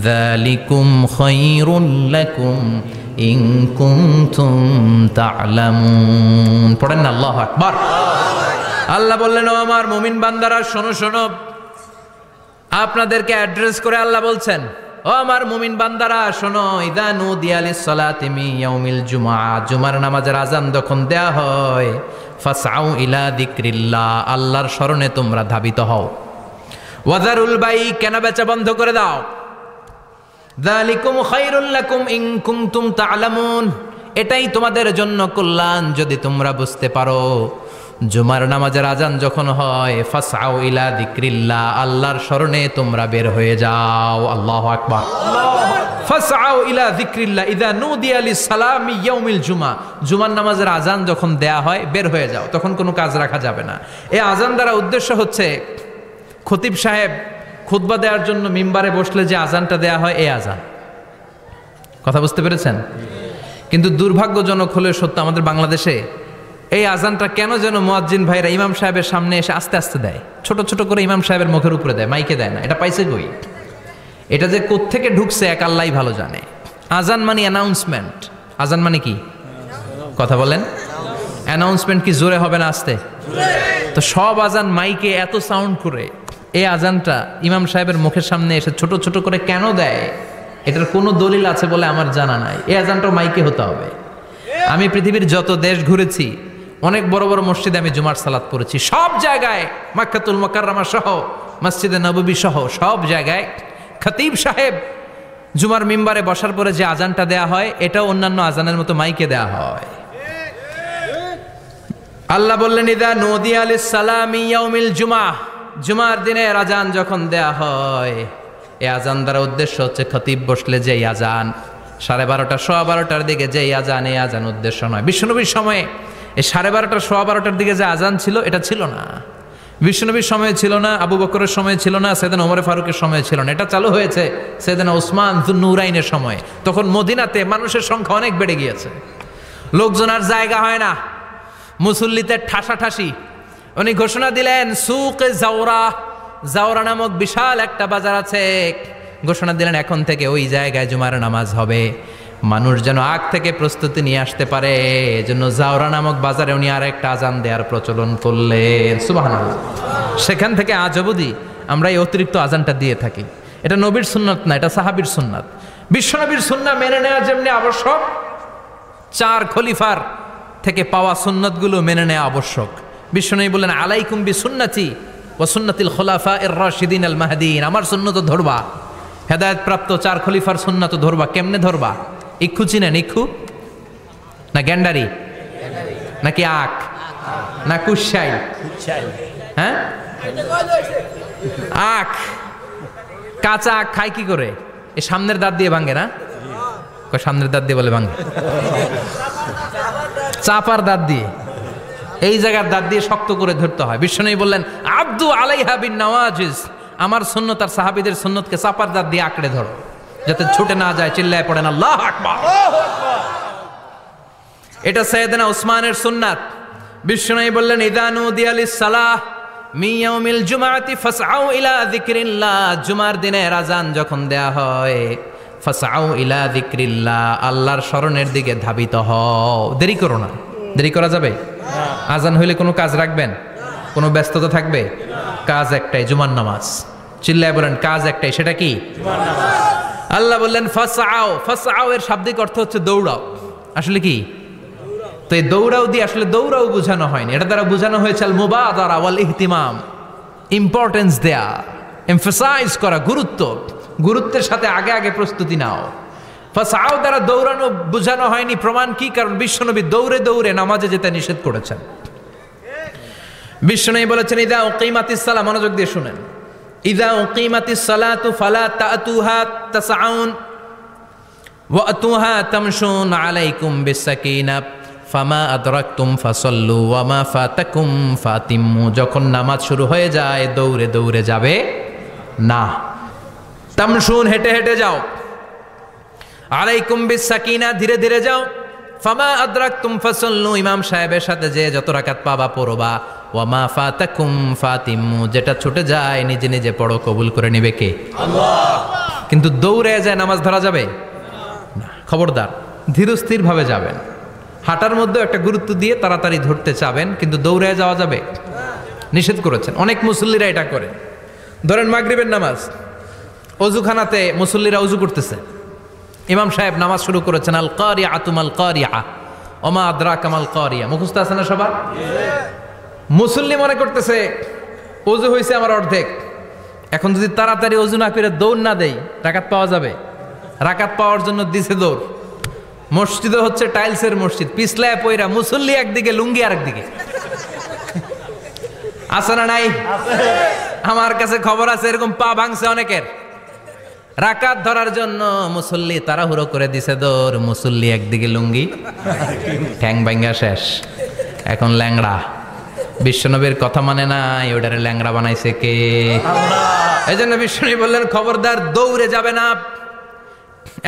যালিকুম খায়রুল লাকুম ইন কুনতুম তা'লামুন। পড়েন না আল্লাহু আকবার। আল্লাহ বললেন ও আমার মুমিন বান্দারা শোনো শোনো, আপনাদেরকে অ্যাড্রেস করে আল্লাহ বলছেন ও আমার মুমিন বান্দারা শোনো, ইযা নুদিয়া লিস-সালাতি মিন ইয়াউমিল জুমআ, জুমার নামাজের আযান যখন দেয়া হয়, ফাসআউ ইলা যিকরিল্লাহ, আল্লাহর স্মরণে তোমরা ধাবিত হও। ওয়া যারুল বাই', কেনা বেচা বন্ধ করে দাও। যালিকুম খায়রুল লাকুম ইন কুনতুম তা'লামুন, এটাই তোমাদের জন্য কল্যাণ যদি তোমরা বুঝতে পারো। জুমার নামাজের আযান যখন হয়, ফাসআউ ইলা যিকরিল্লাহ, আল্লাহর স্মরণে তোমরা বের হয়ে যাও। আল্লাহু আকবার। ফাসআউ ইলা যিকরিল্লাহ ইযা নুদিয়া লিস-সালামি ইয়াউমিল জুমআ, জুমার নামাজের আযান যখন দেয়া হয় বের হয়ে যাও, তখন কোনো কাজ রাখা যাবে না। এই আযান দ্বারা উদ্দেশ্য হচ্ছে খতিব সাহেব খুতবা দেওয়ার জন্য মিম্বারে বসলে যে আযানটা দেয়া হয় এই আযান। কথা বুঝতে পেরেছেন? কিন্তু দুর্ভাগ্যজনক হলে সত্য, আমাদের বাংলাদেশে এই আজানটা কেন যেন মুয়াজ্জিন ভাইরা ইমাম সাহেবের সামনে এসে আস্তে আস্তে দেয়, ছোট ছোট করে ইমাম সাহেবের মুখের উপরে দেয়, মাইকে দেয় না। এটা পাইছে কই? এটা যে কোত্থেকে ঢুকছে এক আল্লাহই ভালো জানে। আজান মানে অ্যানাউন্সমেন্ট। আজান মানে কি? কথা বলেন। অ্যানাউন্সমেন্ট কি জোরে হবে না আস্তে? তো সব আজান মাইকে এত সাউন্ড করে, এই আজানটা ইমাম সাহেবের মুখের সামনে এসে ছোট ছোট করে কেন দেয়? এটার কোনো দলিল আছে বলে আমার জানা নাই। এই আজানটাও মাইকে হতে হবে। আমি পৃথিবীর যত দেশ ঘুরেছি, অনেক বড় বড় মসজিদে আমি জুমার সালাত পড়েছি, সব জায়গায় মক্কাতুল মুকাররমা সহ মসজিদে নববী সহ সব জায়গায় খতিব সাহেব জুমার মিম্বারে বসার পরে যে আজানটা দেয়া হয়, এটাও অন্যান্য আজানের মতো মাইকে দেয়া হয়। আল্লাহ বললেন ইযা নুদিয়া লিস-সালামি ইয়াউমিল জুমআহ, জুমার দিনের আজান যখন দেয়া হয়, এই আজান দ্বারা উদ্দেশ্য হচ্ছে খতিব বসলে যে আজান 12:30 সোয়া 12টার দিকে যে আজান, এই আজান উদ্দেশ্য নয়। বিশ্বনবীর সময়ে এই 12:30 সোয়া 12টার দিকে যে আজান ছিল এটা ছিল না। বিশ্বনবীর সময়ে ছিল না, আবু বকরের সময়ে ছিল না, সাইয়েদনা ওমর ফারুকের সময়ে ছিল না। এটা চালু হয়েছে সাইয়েদনা উসমান যুন্নুরাইনের সময়ে। তখন মদিনাতে মানুষের সংখ্যা অনেক বেড়ে গিয়েছে, লোকজন আর জায়গা হয় না, মুসল্লিতে ঠাসাঠাসি। উনি ঘোষণা দিলেন সুকে জাওরা, জাওরা নামক বিশাল একটা বাজার আছে, ঘোষণা দিলেন এখন থেকে ওই জায়গায় জুমার নামাজ হবে। মানুষ যেন আগ থেকে প্রস্তুতি নিয়ে আসতে পারে, এজন্য জাওরা নামক বাজারে উনি আর একটা আজান দেওয়ার প্রচলন করলেন। সুবহানাল্লাহ। সেখান থেকে আজ অবধি আমরা এই অতিরিক্ত আজানটা দিয়ে থাকি। এটা নবীর সুন্নাত না, এটা সাহাবীর সুন্নাত। বিশ্বনবীর সুন্নাহ মেনে নেওয়া যেমনি আবশ্যক, 4 খলিফার থেকে পাওয়া সুন্নাতগুলো মেনে নেওয়া আবশ্যক। বিশ্বনবী বললেন আলাইকুম বিসুন্নতি ওয়া সুন্নাতিল খুলাফায়ে রাশিদিন আল মাহদিয়িন, আমার সুন্নাত ধরবা, হেদায়েত প্রাপ্ত 4 খলিফার সুন্নাত ধরবা। কেমনে ধরবা? ইক্ষু চিনেন? ইক্ষু না গ্যান্ডারি নাকি আখ না কুশাই? হ্যাঁ, আখ। কাঁচা আখ খায় কি করে? এই সামনের দাঁত দিয়ে ভাঙে না? সামনের দাঁত দিয়ে বলে ভাঙে, চাপার দাঁত দিয়ে, এই জায়গার দাঁত দিয়ে শক্ত করে ধরতে হয়। বিশ্বনবী বললেন আব্দু আলাইহা বিন নওয়াজিজ, আমার সুন্নত আর সাহাবীদের সুন্নতকে চাপার দাঁত দিয়ে আঁকড়ে ধরো, যাতে ছুটে না যায়। চিল্লায় পড়েন আল্লাহু আকবার। এটা সাইয়েদনা উসমানের সুন্নাত। বিশ্বনবী বললেন ইযা নুদিয়া লিস-সালাহ মিন ইয়াউমিল জুমআতি ফাসআউ ইলা যিকরিল্লাহ, জুমার দিনের আযান যখন দেয়া হয়, ফাসআউ ইলা যিকরিল্লাহ, আল্লাহর স্মরণের দিকে ধাবিত হও। দেরি করো না। দেরি করা যাবে? আজান হইলে কোনো কাজ রাখবেন? কোনো ব্যস্ততা থাকবে? কাজ একটাই, জুমার নামাজ। চিল্লায় বলেন কাজ একটাই, সেটা কি? জুমার নামাজ। আল্লাহ বললেন ফাসআউ, ফাসআউ এর শাব্দিক অর্থ হচ্ছে দৌড়াও। আসলে কি? তো এই দৌড়াও দিয়ে আসলে দৌড়াও বোঝানো হয়নি, এটা দ্বারা বোঝানো হয়েছে আল মুবাদারা ওয়াল ইহতিমাম, ইম্পর্টেন্স দেয়া, এমফাসাইজ করা, গুরুত্বের সাথে আগে আগে প্রস্তুতি নাও। ফাসআউ দ্বারা দৌড়ানো বোঝানো হয়নি। প্রমাণ কি? কারণ বিশ্বনবী দৌড়ে দৌড়ে নামাজে যেতে নিষেধ করেছেন। বিশ্বনবী বলেছেন ইযা উকিমাতিস সালাহ, মনোযোগ দিয়ে শুনেন, ইযা উকিমাতিস সালাতু ফালা তাতুহা তাসআউন ওয়া আতুহা তামশুন আলাইকুম বিসাকিনাহ ফামা আদরাকতুম ফাসাল্লু ওয়া মা ফাতাকুম ফাতিম্মু। যখন নামাজ শুরু হয়ে যায় দৌড়ে দৌড়ে যাবে না, তামশুন হেঁটে হেঁটে যাও, আলাইকুম বিসাকিনা, ধীরে ধীরে যাও। ফামা আদরাকতুম ফাসাল্লু, ইমাম সাহেবের সাথে যে যত রাকাত পাবা পড়বা। ওয়া মা ফাতাকুম ফাতিমু, যেটা ছুটে যায় নিজে নিজে পড়ো, কবুল করে নেবে কে? আল্লাহ। কিন্তু দৌড়ে যায় নামাজ ধরা যাবে না, খবরদার, ধীরস্থির ভাবে যাবেন। হাঁটার মধ্যে একটা গুরুত্ব দিয়ে তাড়াতাড়ি ধরতে চাবেন, কিন্তু দৌড়ে যাওয়া যাবে নিষেধ করেছেন। অনেক মুসল্লিরা এটা করে। ধরেন মাগরিবের নামাজ, অজুখানাতে মুসল্লিরা অজু করতেছে, ইমাম সাহেব নামাজ শুরু করেছেন, আল কারিয়া তুমাল কারিয়া ওমা আদরাকা মাল কারিয়া, মুখস্থ আছে না সবার? মুসল্লি মনে করতেছে অজু হয়েছে আমার অর্ধেক, এখন যদি তাড়াতাড়ি অজু না করে দৌড় না দেই রাকাত পাওয়া যাবে? রাকাত পাওয়ার জন্য দিছে দৌড়। মসজিদও হচ্ছে টাইলসের মসজিদ, পিছলায় পয়রা মুসল্লি একদিকে, লুঙ্গি আর একদিকে। আছে না নাই? আমার কাছে খবর আছে এরকম পা ভাঙছে অনেকের। রাকাত ধরার জন্য মুসল্লি তাড়াহুড়ো করে দিছে দৌড়, মুসল্লি একদিকে লুঙ্গি, ঠ্যাং ভাঙ্গা শেষ, এখন ল্যাংড়া। বিশ্বনবীর কথা মানে নাই, ওটারে ল্যাংড়া বানাইছে কে? এই জন্য বিশ্বনবী বললেন খবরদার দৌড়ে যাবে না,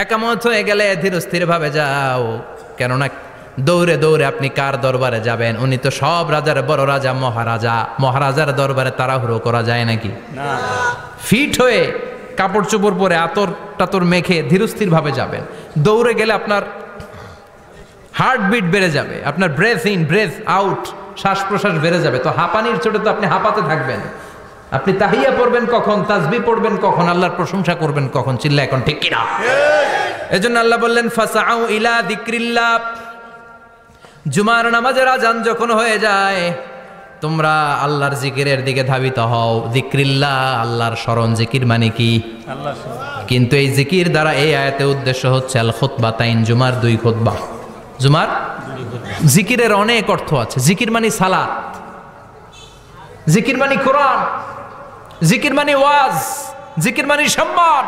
একামত হয়ে গেলে ধীরস্থির ভাবে যাও। কেননা দৌড়ে দৌড়ে আপনি কার দরবারে যাবেন? উনি তো সব রাজার বড় রাজা, মহারাজা। মহারাজার দরবারে তাড়াহুড়ো করা যায় নাকি? ফিট হয়ে কাপড় চোপড় পরে আতর টাতর মেখে ধীরস্থির ভাবে যাবেন। দৌড়ে গেলে আপনার হার্টবিট বেড়ে যাবে, আপনার ব্রেথ ইন ব্রেথ আউট, শ্বাস প্রশ্বাস বেড়ে যাবে। তো হাঁপানির চোটে তো আপনি হাঁপাতে থাকবেন। আপনি তাহিয়া পড়বেন কখন, তাসবিহ পড়বেন কখন, আল্লাহর প্রশংসা করবেন কখন? চিল্লা এখন ঠিক কিনা? এজন্য আল্লাহ বললেন ফাসাউ ইলা যিকরিল্লাহ, জুমার নামাজের আজান যখন হয়ে যায় তোমরা আল্লাহর জিকিরের দিকে ধাবিত হও। যিকরিল্লাহ, আল্লাহর স্মরণ। জিকির মানে কি? কিন্তু এই জিকির দ্বারা এই আয়াতে উদ্দেশ্য হচ্ছে আল খুতবাতাইন, জুমার 2 খুতবা। জুমার জিকিরের অনেক অর্থ আছে। জিকির মানে সালাত, জিকির মানে কোরআন, জিকির মানে ওয়াজ, জিকির মানে সম্মান।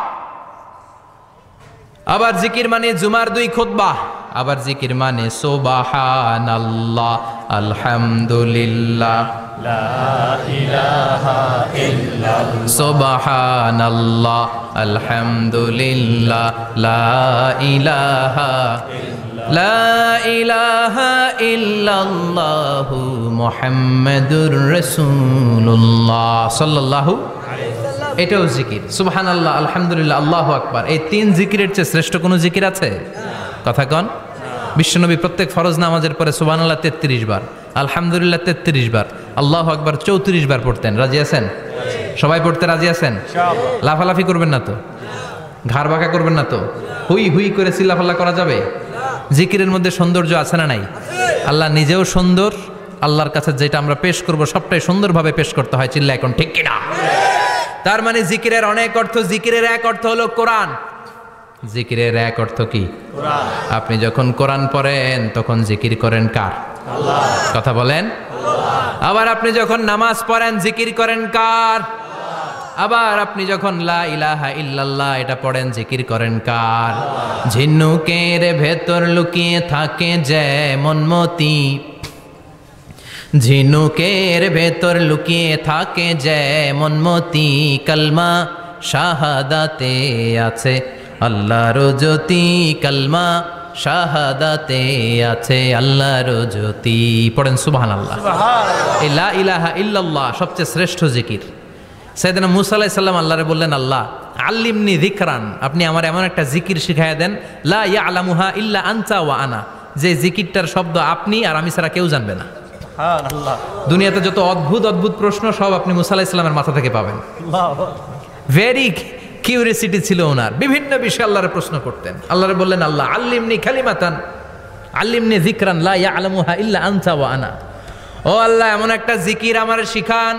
আবার জিকির মানে জুমার 2 খুতবা। আবার জিকির মানে সুবহানাল্লাহ, আলহামদুলিল্লাহ, লা ইলাহা ইল্লাল্লাহ, সুবহানাল্লাহ, আলহামদুলিল্লাহ, লা ইলাহা লা ইলাহা ইল্লাল্লাহু মুহাম্মাদুর রাসূলুল্লাহ সাল্লাল্লাহু আলাইহি ওয়াসাল্লাম। এটাও জিকির। সুবহানাল্লাহ, আলহামদুলিল্লাহ, আল্লাহু আকবার। এই 3 জিকিরের চেয়ে শ্রেষ্ঠ কোনো জিকির আছে? কথা কন। বিশ্বনবী প্রত্যেক ফরজ নামাজের পরে সুবহানাল্লাহ 33 বার, আলহামদুলিল্লাহ 33 বার, আল্লাহু আকবার 34 বার পড়তেন। রাজি আছেন? সবাই পড়তে রাজি আছেন? লাফালাফি করবেন না তো? ঘাড় বাঁকা করবেন না তো? হুই হুই করে চিল্লাফাল্লা করা যাবে? জিকিরের মধ্যে সৌন্দর্য আছে না নাই? আল্লাহ নিজেও সুন্দর, আল্লাহর কাছে যেটা আমরা পেশ করব সবটাই সুন্দরভাবে পেশ করতে হয়। চিল্লা এখন ঠিক কিনা? তার মানে জিকিরের অনেক অর্থ। জিকিরের এক অর্থ হলো কোরআন। জিকিরের এক অর্থ কি? কোরআন। আপনি যখন কোরআন পড়েন তখন জিকির করেন কার? আল্লাহ। কথা বলেন। আল্লাহ। আবার আপনি যখন নামাজ পড়েন জিকির করেন কার? আবার আপনি যখন লা ইলাহা ইল্লাল্লাহ এটা পড়েন জিকির করেন কার? ঝিনুকের ভেতর লুকিয়ে থাকে যেমন মতি, ঝিনুকের ভেতর লুকিয়ে থাকে যেমন মতি, কালমা শাহাদাতে আছে আল্লাহর জ্যোতি, কালমা শাহাদাতে আছে আল্লাহর জ্যোতি। পড়েন সুবহানাল্লাহ। এই লা ইলাহা ইল্লাল্লাহ সবচেয়ে শ্রেষ্ঠ জিকির। সাইয়েদনা মুসা আলাইহিস সালাম আল্লাহরে বললেন, আল্লাহ আল্লিমনি যিকরান, আপনি আমার এমন একটা জিকির শিখাইয়া দেন, লা ইয়ালামুহা ইল্লা আনতা ওয়া আনা, যে জিকিরটার শব্দ আপনি আর আমি ছাড়া কেউ জানবে না। দুনিয়াতে যত অদ্ভুত অদ্ভুত প্রশ্ন সব আপনি মুসা আলাইহিস সালামের মাথা থেকে পাবেন। ভেরি কিউরিয়াসিটি ছিল ওনার, বিভিন্ন বিষয়ে আল্লাহরে প্রশ্ন করতেন। আল্লাহরে বললেন, আল্লাহ আল্লিমনি কালিমাতান, আল্লিমনি যিকরান লা ইয়ালামুহা ইল্লা আনতা ওয়া আনা। ও আল্লাহ এমন একটা জিকির আমারে শিখান,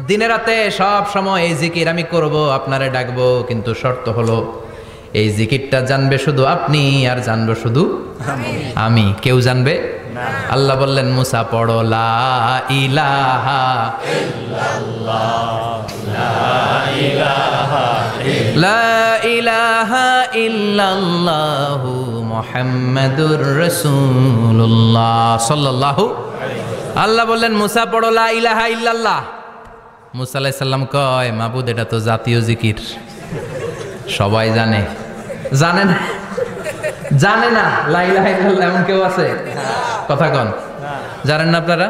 দিনে রাতে সব সময় এই জিকির আমি করব, আপনারে ডাকবো, কিন্তু শর্ত হলো এই জিকিরটা জানবে শুধু আপনি আর জানবো শুধু আমি, কেউ জানবে না। আল্লাহ বললেন, মুসা পড়ো লা ইলাহা ইল্লাল্লাহ, লা ইলাহা লা ইলাহা ইল্লাল্লাহু মুহাম্মাদুর রাসূলুল্লাহ সাল্লাল্লাহু আলাইহি ওয়াসাল্লাম। আল্লাহ বললেন, মুসা পড়ো লা ইলাহা ইল্লাল্লাহ। মুসা আলাইহিস সালাম কয়, মাবুদ এটা তো জাতীয় জিকির, সবাই জানে, জানে না, জানে না লা ইলাহা ইল্লাল্লাহ এমন কেউ আছে? কথা কন, জানেন না আপনারা?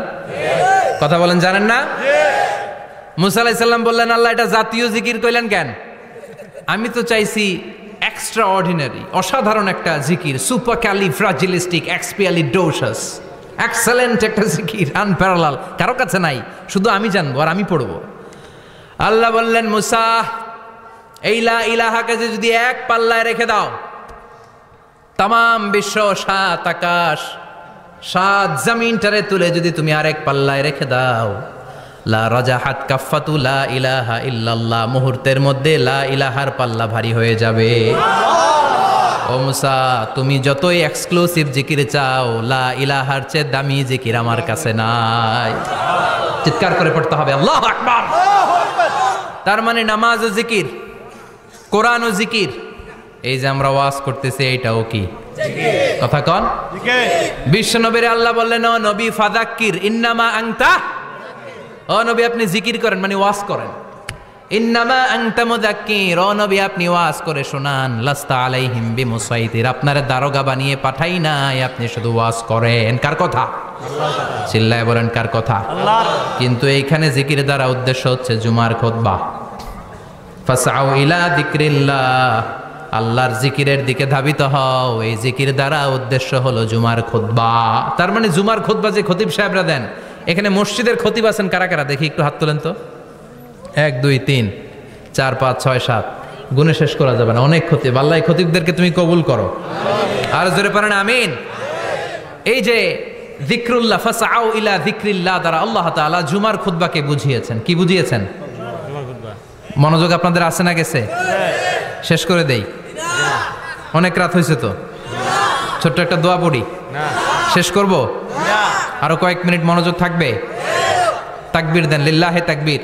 কথা বলেন, জানেন না? মুসা আলাইহিস সালাম বললেন, আল্লাহ এটা জাতীয় জিকির কইলেন কেন? আমি তো চাইছি এক্সট্রা অর্ডিনারি, অসাধারণ একটা জিকির, সুপারক্যালিফ্রাজিলিস্টিক এক্সপিয়ালিডোসাস, এক্সেলেন্ট একটা জিকির, আনপ্যারালাল, কারো কাছে নাই, শুধু আমি জানবো আর আমি পড়বো। আল্লাহ বললেন, মুসা এই লা ইলাহাকে যদি এক পাল্লায় রেখে দাও, তামাম বিশ্ব, 7 আকাশ 7 জমিনটারে তুলে যদি তুমি আরেক পাল্লায় রেখে দাও, লা রাজাহাত কাফাতু লা ইলাহা ইল্লাল্লাহ, মুহূর্তের মধ্যে লা ইলাহার পাল্লা ভারী হয়ে যাবে। ও মুসা, তুমি যতই এক্সক্লুসিভ জিকির চাও, লা ইলাহার চেয়ে দামি জিকির আমার কাছে নাই। চিৎকার করে পড়তে হবে আল্লাহু আকবার। তার মানে নামাজ ও জিকির, কোরআন ও জিকির, এই যে আমরা ওয়াজ করতেছি এইটাও কি কথা কন? বিশ্ব নবীর আল্লাহ বললেন, ও নবী ফাযাক্কির ইন্নামা আনতা, ও নবী আপনি জিকির করেন মানে ওয়াজ করেন। ইন্নামা আনতা মুযাক্কির, ও নবী আপনি ওয়াজ করে শোনান। লাস্তা আলাইহিম বিমুসাইতির, আপনার দারোগা বানিয়ে পাঠাই নাই, আপনি শুধু ওয়াজ করেন। কার কথা? চিল্লায় বলেন কার কথা? আল্লাহর। কিন্তু এইখানে জিকির দ্বারা উদ্দেশ্য হচ্ছে জুমার খুতবা। ফাসআউ ইলা যিকরিল্লাহ, আল্লাহর জিকিরের দিকে ধাবিত হও। এই জিকির দ্বারা উদ্দেশ্য হলো জুমার খুতবা। তার মানে জুমার খুতবা যে খতিব সাহেবরা দেন, এখানে মসজিদের খতিব আছেন কারা কারা? দেখি একটু হাত তোলেন তো। 1 2 3 4 5 6 7, গুণে শেষ করা যাবে না, অনেক খতিব। আল্লাহ এই খতিবদেরকে তুমি কবুল করো, আর জোরে পড়েন আমিন। এই যে যিকরুল্লাহ, ফাসআউ ইলা যিকরিল্লাহ দ্বারা আল্লাহ তাআলা জুমার খুতবাকে বুঝিয়েছেন। কি বুঝিয়েছেন? মনোযোগ আপনাদের আছে না গেছে? শেষ করে দেই, অনেক রাত হয়েছে তো। ছোট্ট একটা দোয়া পড়ি, শেষ করব? আরো কয়েক মিনিট মনোযোগ থাকবে? তাকবীর দেন, লিল্লাহে তাকবীর,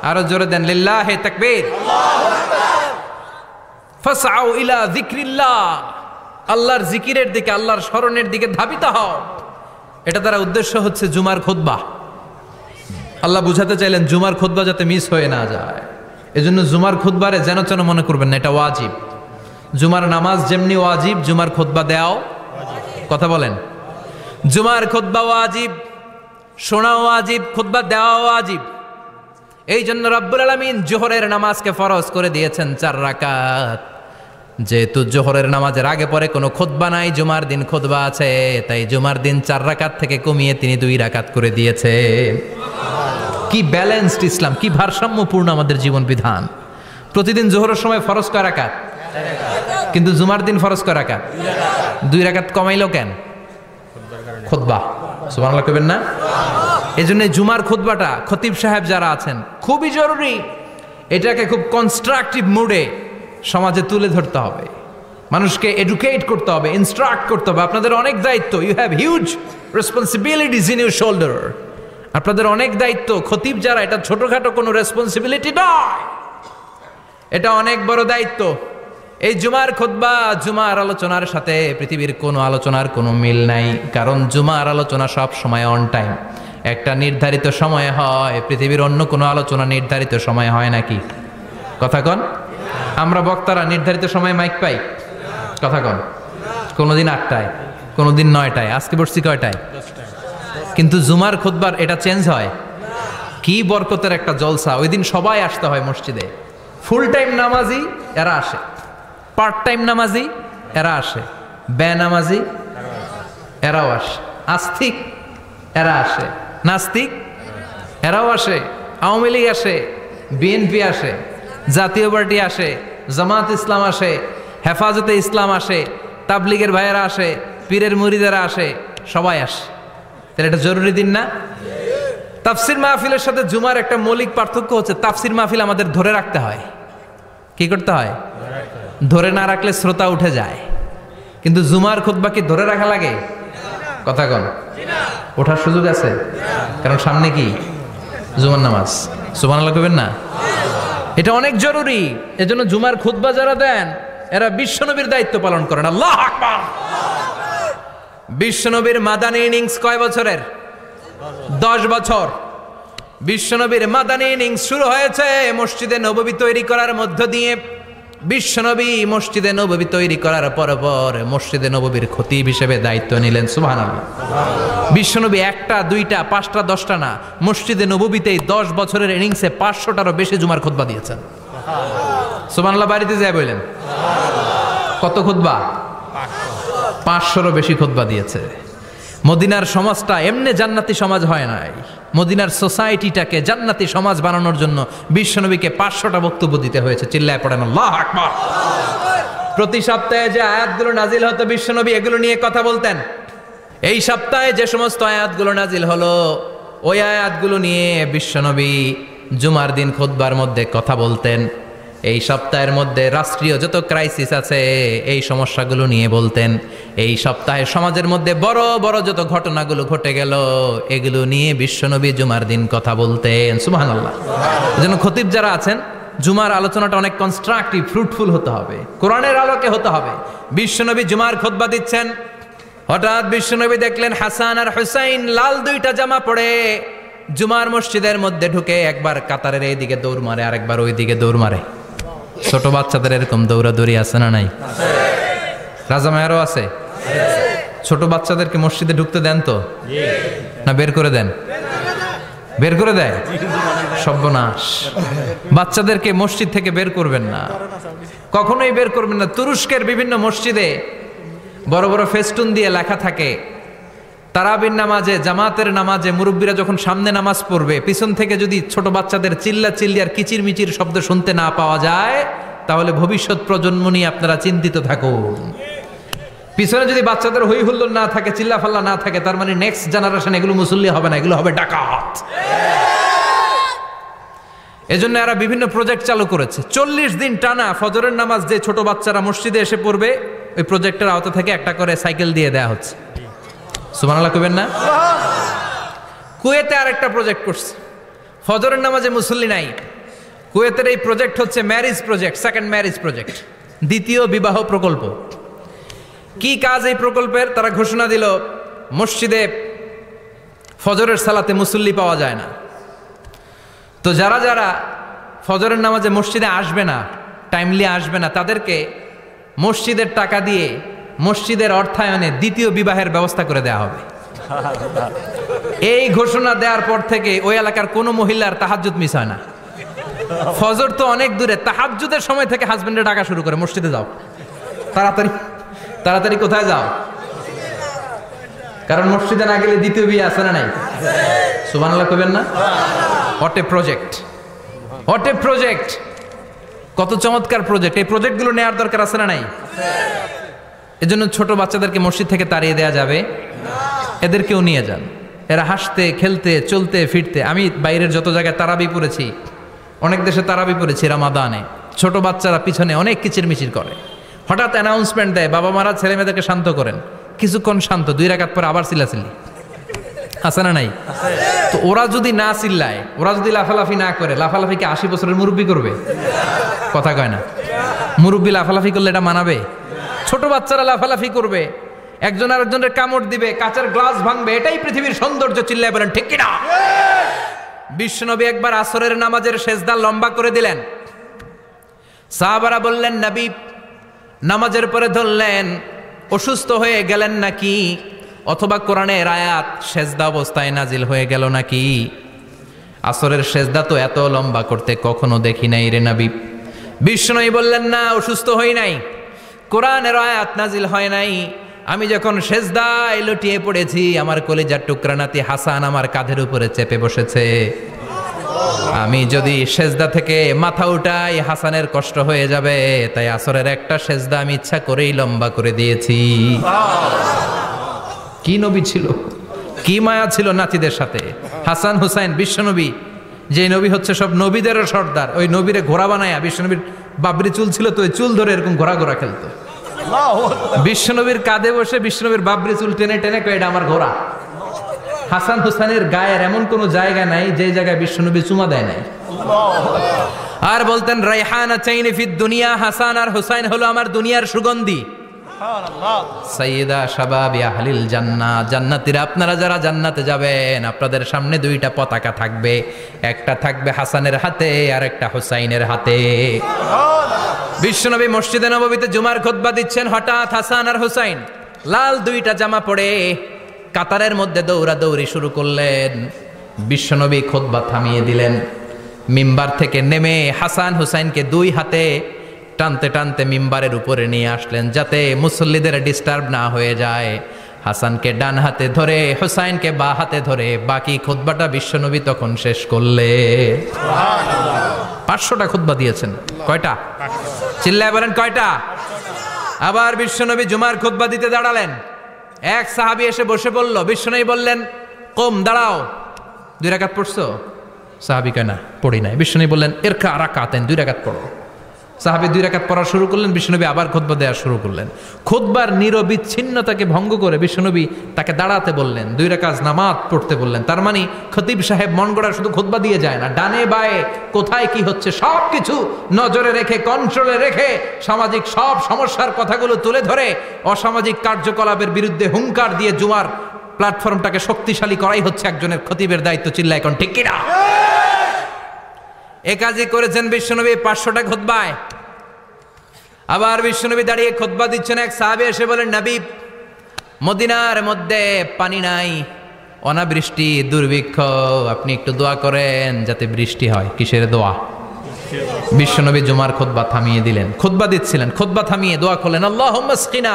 আরো জোরে দেন, লিল্লাহে তাকবীর। ফাসআউ ইলা যিকরিল্লাহ, আল্লাহর জিকিরের দিকে, আল্লাহর স্মরণের দিকে ধাবিত হও। এটা দ্বারা উদ্দেশ্য হচ্ছে জুমার খুতবা। আল্লাহ বুঝাতে চাইলেন জুমার খুতবা যাতে মিস হয়ে না যায়, এজন্য জুমার খুতবারে যেন তেন মনে করবেন না, এটা ওয়াজিব। জুমার নামাজ যেমনি ওয়াজিব, জুমার খুতবা দেওয়াও কথা বলেন, জুমার খুতবা ওয়াজিব, শোনাও ওয়াজিব, খুতবা দেওয়া ওয়াজিব। এই জন্য রব্বুল আলামিন জোহরের নামাজকে ফরজ করে দিয়েছেন 4 রাকাত। যেহেতু জোহরের নামাজের আগে পরে কোনো খুতবা নাই, জুমার দিন খুতবা আছে, তাই জুমার দিন 4 রাকাত থেকে কমিয়ে তিনি 2 রাকাত করে দিয়েছে। কি ব্যালেন্সড ইসলাম, কি ভারসাম্যপূর্ণ আমাদের জীবন বিধান। প্রতিদিন জোহরের সময় ফরজ কয় রাকাত, কিন্তু জুমার দিন ফরজ কয় রাকাত? 2 রাকাত কমাইলো কেন? খুতবা। সুবহানাল্লাহ কইবেন না? এজন্য জুমার খুতবাটা খতিব সাহেব যারা আছেন খুবই জরুরি। এটাকে খুব কনস্ট্রাকটিভ মুডে সমাজে তুলে ধরতে হবে, মানুষকে এডুকেট করতে হবে, ইনস্ট্রাক্ট করতে হবে। আপনাদের অনেক দায়িত্ব, you have huge responsibilities in your shoulder. আপনাদের অনেক দায়িত্ব। খতিব যারা, এটা ছোটখাটো কোনো রেসপন্সিবিলিটি নয়, এটা অনেক বড় দায়িত্ব। এই জুমার খুতবা, জুমার আলোচনার সাথে পৃথিবীর কোনো আলোচনার কোনো মিল নাই, কারণ জুমার আলোচনা সব সময় অন টাইম, একটা নির্ধারিত সময়ে হয়। পৃথিবীর অন্য কোনো আলোচনা নির্ধারিত সময়ে হয় নাকি? কথা কন। আমরা বক্তারা নির্ধারিত সময়ে মাইক পাই? কথা কন। কোনোদিন 8টায়, কোনোদিন 9টায়, আজকে বসছি কয়টায়? কিন্তু জুমার খুতবার এটা চেঞ্জ হয়। কি বরকতের একটা জলসা। ওই দিন সবাই আসতে হয় মসজিদে। ফুল টাইম নামাজি এরা আসে, পার্ট টাইম নামাজি এরা আসে, বেনামাজি এরাও আসে, আস্তিক এরা আসে, নাস্তিক এরাও আসে, আওয়ামী লীগ আসে, বিএনপি আসে, জাতীয় পার্টি আসে, জামাত ইসলাম আসে, হেফাজতে ইসলাম আসে, তাবলিগের ভাইয়েরা আসে, পীরের মুরিদেরা আসে, সবাই আসে। তাহলে এটা জরুরি দিন না? তাফসির মাহফিলের সাথে জুমার একটা মৌলিক পার্থক্য হচ্ছে, তাফসির মাহফিল আমাদের ধরে রাখতে হয়। কি করতে হয়? ধরে না রাখলে শ্রোতা উঠে যায়। কিন্তু জুমার খুতবা কি ধরে রাখা লাগে? কথা কন। ওঠার সুযোগ আছে? কারণ সামনে কি? জুমার নামাজ। সুবহানাল্লাহ কইবেন না? এটা অনেক জরুরি। এজন্য জুমার খুতবা যারা দেন এরা বিশ্বনবীর দায়িত্ব পালন করেন। আল্লাহু আকবার। বিশ্বনবীর মাদানী ইনিংস কয় বছরের? 10 বছর। বিশ্বনবীর মাদানী ইনিংস শুরু হয়েছে মসজিদে নববী তৈরি করার মধ্য দিয়ে। বিশ্বনবী মসজিদে নববী তৈরি করার পর মসজিদে নববীর খতিব হিসেবে দায়িত্ব নিলেন। সুবহানাল্লাহ। বিশ্বনবী 1টা 2টা 5টা 10টা না, মসজিদে নববীতেই 10 বছরের ইনিংসে 500টারও বেশি জুমার খুতবা দিয়েছেন। সুবহানাল্লাহ। বাড়িতে যায় বললেন কত খুতবা? 500রও বেশি খুতবা দিয়েছে। মদিনার সমাজটা এমনি জান্নাতি সমাজ হয় নাই। মদিনার সোসাইটিটাকে জান্নাতি সমাজ বানানোর জন্য বিশ্বনবীকে 500টা বক্তব্য দিতে হয়েছে। চিল্লায় পড়েন আল্লাহু আকবার। প্রতি সপ্তাহে যে আয়াতগুলো নাজিল হতো বিশ্বনবী এগুলো নিয়ে কথা বলতেন। এই সপ্তাহে যে সমস্ত আয়াতগুলো নাজিল হলো ওই আয়াতগুলো নিয়ে বিশ্বনবী জুমার দিন খুতবার মধ্যে কথা বলতেন। এই সপ্তাহের মধ্যে রাষ্ট্রীয় যত ক্রাইসিস আছে এই সমস্যাগুলো নিয়ে বলতেন। এই সপ্তাহে সমাজের মধ্যে বড় বড় যত ঘটনাগুলো ঘটে গেল এগুলো নিয়ে বিশ্বনবী জুমার দিন কথা বলতেন। সুবহানাল্লাহ। এজন্য খতিব যারা আছেন জুমার আলোচনাটা অনেক কনস্ট্রাকটিভ, ফ্রুটফুল হতে হবে, কোরআনের আলোকে হতে হবে। বিশ্বনবী জুমার খুতবা দিচ্ছেন, হঠাৎ বিশ্বনবী দেখলেন হাসান আর হুসাইন লাল 2টা জামা পরে জুমার মসজিদের মধ্যে ঢুকে একবার কাতারের এইদিকে দৌড় মারে আরেকবার ওই দিকে দৌড় মারে। ছোট বাচ্চাদের এরকম দৌড়াদৌড়ি আছে না নাই? রাজা মায়ারও আছে। ছোট বাচ্চাদেরকে মসজিদে ঢুকতে দেন তো না বের করে দেন? বের করে দেয়। সর্বনাশ। বাচ্চাদেরকে মসজিদ থেকে বের করবেন না, কখনোই বের করবেন না। তুরস্কের বিভিন্ন মসজিদে বড় বড় ফেস্টুন দিয়ে লেখা থাকে তারাবির নামাজে, জামাতের নামাজে মুরব্বীরা যখন সামনে নামাজ পড়বে পিছন থেকে যদি ছোট বাচ্চাদের চিল্লা চিল্লি আর কিচির মিচির শব্দ শুনতে না পাওয়া যায় তাহলে ভবিষ্যৎ প্রজন্ম নিয়ে আপনারা চিন্তিত থাকুন। পিছনে যদি বাচ্চাদের হই হুল্লোড় না থাকে, চিল্লা ফাল্লা না থাকে, তার মানে নেক্সট জেনারেশন এগুলো মুসল্লি হবে না, এগুলো হবে ডাকাত। এজন্য এরা বিভিন্ন প্রজেক্ট চালু করেছে। 40 দিন টানা ফজরের নামাজ যে ছোট বাচ্চারা মসজিদে এসে পড়বে ওই প্রজেক্টের আওতা থেকে একটা করে সাইকেল দিয়ে দেয়া হচ্ছে। সুবহানাল্লাহ কইবেন না? কুয়েতে আরেকটা প্রজেক্ট করছে, ফজরের নামাজে মুসল্লি নাই। কুয়েতের এই প্রজেক্ট হচ্ছে marriage project, second marriage project, দ্বিতীয় বিবাহ প্রকল্প। কি কাজ এই প্রকল্পের? তারা ঘোষণা দিল মসজিদে ফজরের সালাতে মুসল্লি পাওয়া যায় না, তো যারা যারা ফজরের নামাজে মসজিদে আসবে না, টাইমলি আসবে না, তাদেরকে মসজিদের টাকা দিয়ে মসজিদের অর্থায়নে দ্বিতীয় বিবাহের ব্যবস্থা করে দেওয়া হবে। এই ঘোষণা দেওয়ার পর থেকে ওই এলাকার কোনো মহিলার তাহাজ্জুদ মিস হয় না। ফজর তো অনেক দূরে, তাহাজ্জুদের সময় থেকে হাজবেন্ডে ডাকা শুরু করে মসজিদে যাও, তাড়াতাড়ি তাড়াতাড়ি কোথায় যাও, কারণ মসজিদে না গেলে দ্বিতীয় বিয়ে আছে না নাই? সুবহানাল্লাহ কইবেন না? What a project, what a project, কত চমৎকার প্রজেক্ট। এই প্রজেক্টগুলো নেওয়ার দরকার আছে না নাই? এজন্য ছোট বাচ্চাদেরকে মসজিদ থেকে তাড়িয়ে দেওয়া যাবে, এদেরকেও নিয়ে যান। এরা হাসতে খেলতে চলতে ফিরতে, আমি বাইরের যত জায়গায় তারাবি পড়েছি, অনেক দেশে তারাবি পড়েছি রামাদানে, ছোট বাচ্চারা পিছনে অনেক কিচিরমিচির করে, হঠাৎ অ্যানাউন্সমেন্ট দেয় বাবা মারা ছেলে মেয়েদেরকে শান্ত করেন, কিছুক্ষণ শান্ত, 2 রাকাত পরে আবার চিল্লাচিল্লি, আছে না নাই? তো ওরা যদি না চিল্লায়, ওরা যদি লাফালাফি না করে, লাফালাফিকে 80 বছরের মুরব্বী করবে? কথা কয় না। মুরব্বী লাফালাফি করলে এটা মানাবে? ছোট বাচ্চারা লাফালাফি করবে, একজন আরেকজনের কামড় দিবে, কাঁচের গ্লাস ভাঙবে, এটাই পৃথিবীর সৌন্দর্য। চিল্লায় বলেন ঠিক কিনা? বিশ্বনবী একবার আসরের নামাজের সেজদা লম্বা করে দিলেন, সাহাবারা বললেন নবী নামাজের পরে ধরলেন অসুস্থ হয়ে গেলেন নাকি, অথবা কোরআনের আয়াত সেজদা অবস্থায় নাজিল হয়ে গেল নাকি? আসরের সেজদা তো এত লম্বা করতে কখনো দেখি নাই রে নবী। বিশ্বনবী বললেন না, অসুস্থ হই নাই, কোরআনের আয়াত নাজিল হয় নাই, আমি যখন সেজদায় লুটিয়ে পড়েছি আমার কলিজার টুকরা নাতি হাসান আমার কাঁধের উপরে চেপে বসেছে, আমি যদি সেজদা থেকে মাথা উঠাই হাসানের কষ্ট হয়ে যাবে, তাই আসরের একটা সেজদা আমি ইচ্ছা করেই লম্বা করে দিয়েছি। কি নবী ছিল, কি মায়া ছিল নাতিদের সাথে। হাসান হুসাইন, বিশ্বনবী যে নবী হচ্ছে সব নবীদেরও সর্দার, ওই নবীরে ঘোড়া বানায়া, বিশ্বনবীর বাবরি চুল ছিল তো ওই চুল ধরে এরকম ঘোড়া ঘোড়া খেলতো, বিশ্বনবীর কাঁধে বসে বিশ্বনবীর বাবরি চুল টেনে টেনে কয়ে এটা আমার ঘোড়া। হাসান হুসাইনের গায়ের এমন কোন জায়গা নাই যে জায়গায় বিশ্বনবী চুমা দেয় নাই। আর বলতেন রাইহানা চাইনি ফিদ দুনিয়া, হাসান আর হুসাইন হলো আমার দুনিয়ার সুগন্ধি। সাইয়্যিদা শাবাবি আহলিল জান্নাহ, জান্নাতীরা আপনারা যারা জান্নাতে যাবেন আপনাদের সামনে 2টা পতাকা থাকবে, একটা থাকবে হাসানের হাতে আর একটা হুসাইনের হাতে। বিশ্বনবী মসজিদে নববীতে জুমার খুতবা দিচ্ছেন, হঠাৎ হাসান আর হুসাইন লাল দুইটা জামা পরে কাতারের মধ্যে দৌড়াদৌড়ি শুরু করলেন। বিশ্বনবী খুতবা থামিয়ে দিলেন। মিম্বার থেকে নেমে হাসান হুসাইনকে দুই হাতে টানতে টানতে মিম্বারের উপরে নিয়ে আসলেন, যাতে মুসল্লিদের ডিস্টার্ব না হয়ে যায়। হাসানকে ডান হাতে ধরে, হুসাইনকে বা হাতে ধরে বাকি খুতবাটা বিশ্বনবী তখন শেষ করলে। 500টা খুতবা দিয়েছেন। কয়টা? চিল্লায় বলেন কয়টা? আবার বিশ্বনবী জুমার খুতবা দিতে দাঁড়ালেন। এক সাহাবী এসে বসে বলল, বিশ্বনবী বললেন, কম, দাঁড়াও। 2 রাকাত পড়ছো? সাহাবী কয় না, পড়ি নাই। বিশ্বনবী বললেন, ইরকা রাকাতেন, 2 রাকাত পড়ো। সাহাবী 2 রাকাত পড়া শুরু করলেন। বিশ্বনবী আবার খুতবা দেওয়া শুরু করলেন। খুতবার নিরবিচ্ছিন্নতাকে ভঙ্গ করে বিশ্বনবী তাকে দাঁড়াতে বললেন, 2 রাকাত নামাজ পড়তে বললেন। তার মানে খতিব সাহেব মন গড়া শুধু খুতবা দিয়ে যায় না, ডানে বায়ে কোথায় কি হচ্ছে সব কিছু নজরে রেখে, কন্ট্রোলে রেখে সামাজিক সব সমস্যার কথাগুলো তুলে ধরে অসামাজিক কার্যকলাপের বিরুদ্ধে হুঙ্কার দিয়ে জুমার প্ল্যাটফর্মটাকে শক্তিশালী করাই হচ্ছে একজনের খতিবের দায়িত্ব। চিল্লা এখন ঠিক কিনা? এ কাজই করেছেন বিশ্বনবী 500টা খুতবায়। আবার বিশ্বনবী দাঁড়িয়ে খুতবা দিচ্ছেন। এক সাহাবী এসে বলেন, নবী, মদিনার মধ্যে পানি নাই, অনাবৃষ্টি, দুর্ভিক্ষ, আপনি একটু দোয়া করেন যাতে বৃষ্টি হয়। কিসের দোয়া? বিশ্বনবী জুমার খুতবা থামিয়ে দিলেন। খুতবা দিচ্ছিলেন, খুতবা থামিয়ে দোয়া করলেন, আল্লাহুম্মা আসকিনা,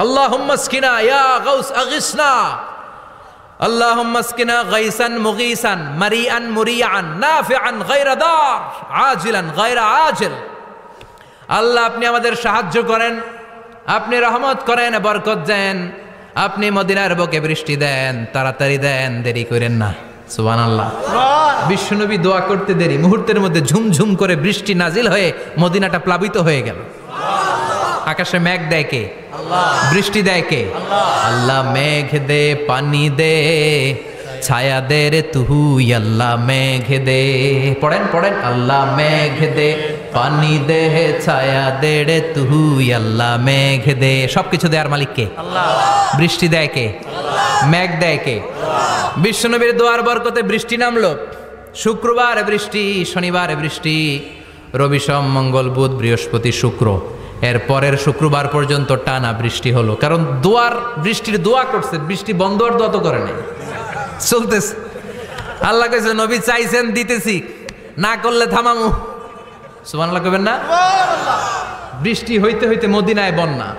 আল্লাহুম্মা আসকিনা ইয়া গাউস আগিসনা, আল্লাহুম্মা আসকিনা গাইসান মুগীসান মারিআন মুরিআন নাফিআন গায়রা দার আজিলান গায়রা আজিল। আল্লাহ, আপনি আমাদের সাহায্য করেন, আপনি রহমত করেন, বরকত দেন, আপনি মদিনার বুকে বৃষ্টি দেন, তাড়াতাড়ি দেন, দেরি করেন না। সুবহানাল্লাহ। বিশ্বনবী দোয়া করতে দেরি, মুহূর্তের মধ্যে ঝুমঝুম করে বৃষ্টি নাজিল হয়ে মদিনাটা প্লাবিত হয়ে গেল। আকাশে মেঘ দেয় কে? বৃষ্টি দেয় কে? আল্লাহ। মেঘ দে, পানি দে, ছায়া দে রে তুই, আল্লাহ মেঘ দে। পড়েন পড়েন, আল্লাহ মেঘ দে, পানি দে, ছায়া দে রে তুই, আল্লাহ মেঘ দে। সবকিছু দেয়ার মালিক কে? আল্লাহ। বৃষ্টি দেয় কে? আল্লাহ। মেঘ দেয় কে? বিশ্বনবীর দোয়ার বরকতে বৃষ্টি নামলো। শুক্রবার বৃষ্টি, শনিবার বৃষ্টি, রবি সোম মঙ্গল বুধ বৃহস্পতি শুক্র, এর পরের শুক্রবার পর্যন্ত টানা বৃষ্টি হলো। কারণ দোয়ার, বৃষ্টির দোয়া করছে, বৃষ্টি বন্ধ হওয়ার দোয়া তো করে নাই, চলতেছে। আল্লাহ কইছে, নবী চাইছেন দিতেছি, না করলে থামামু। সুবহানাল্লাহ কইবেন না? বৃষ্টি হইতে হইতে মদিনায় বন্যা,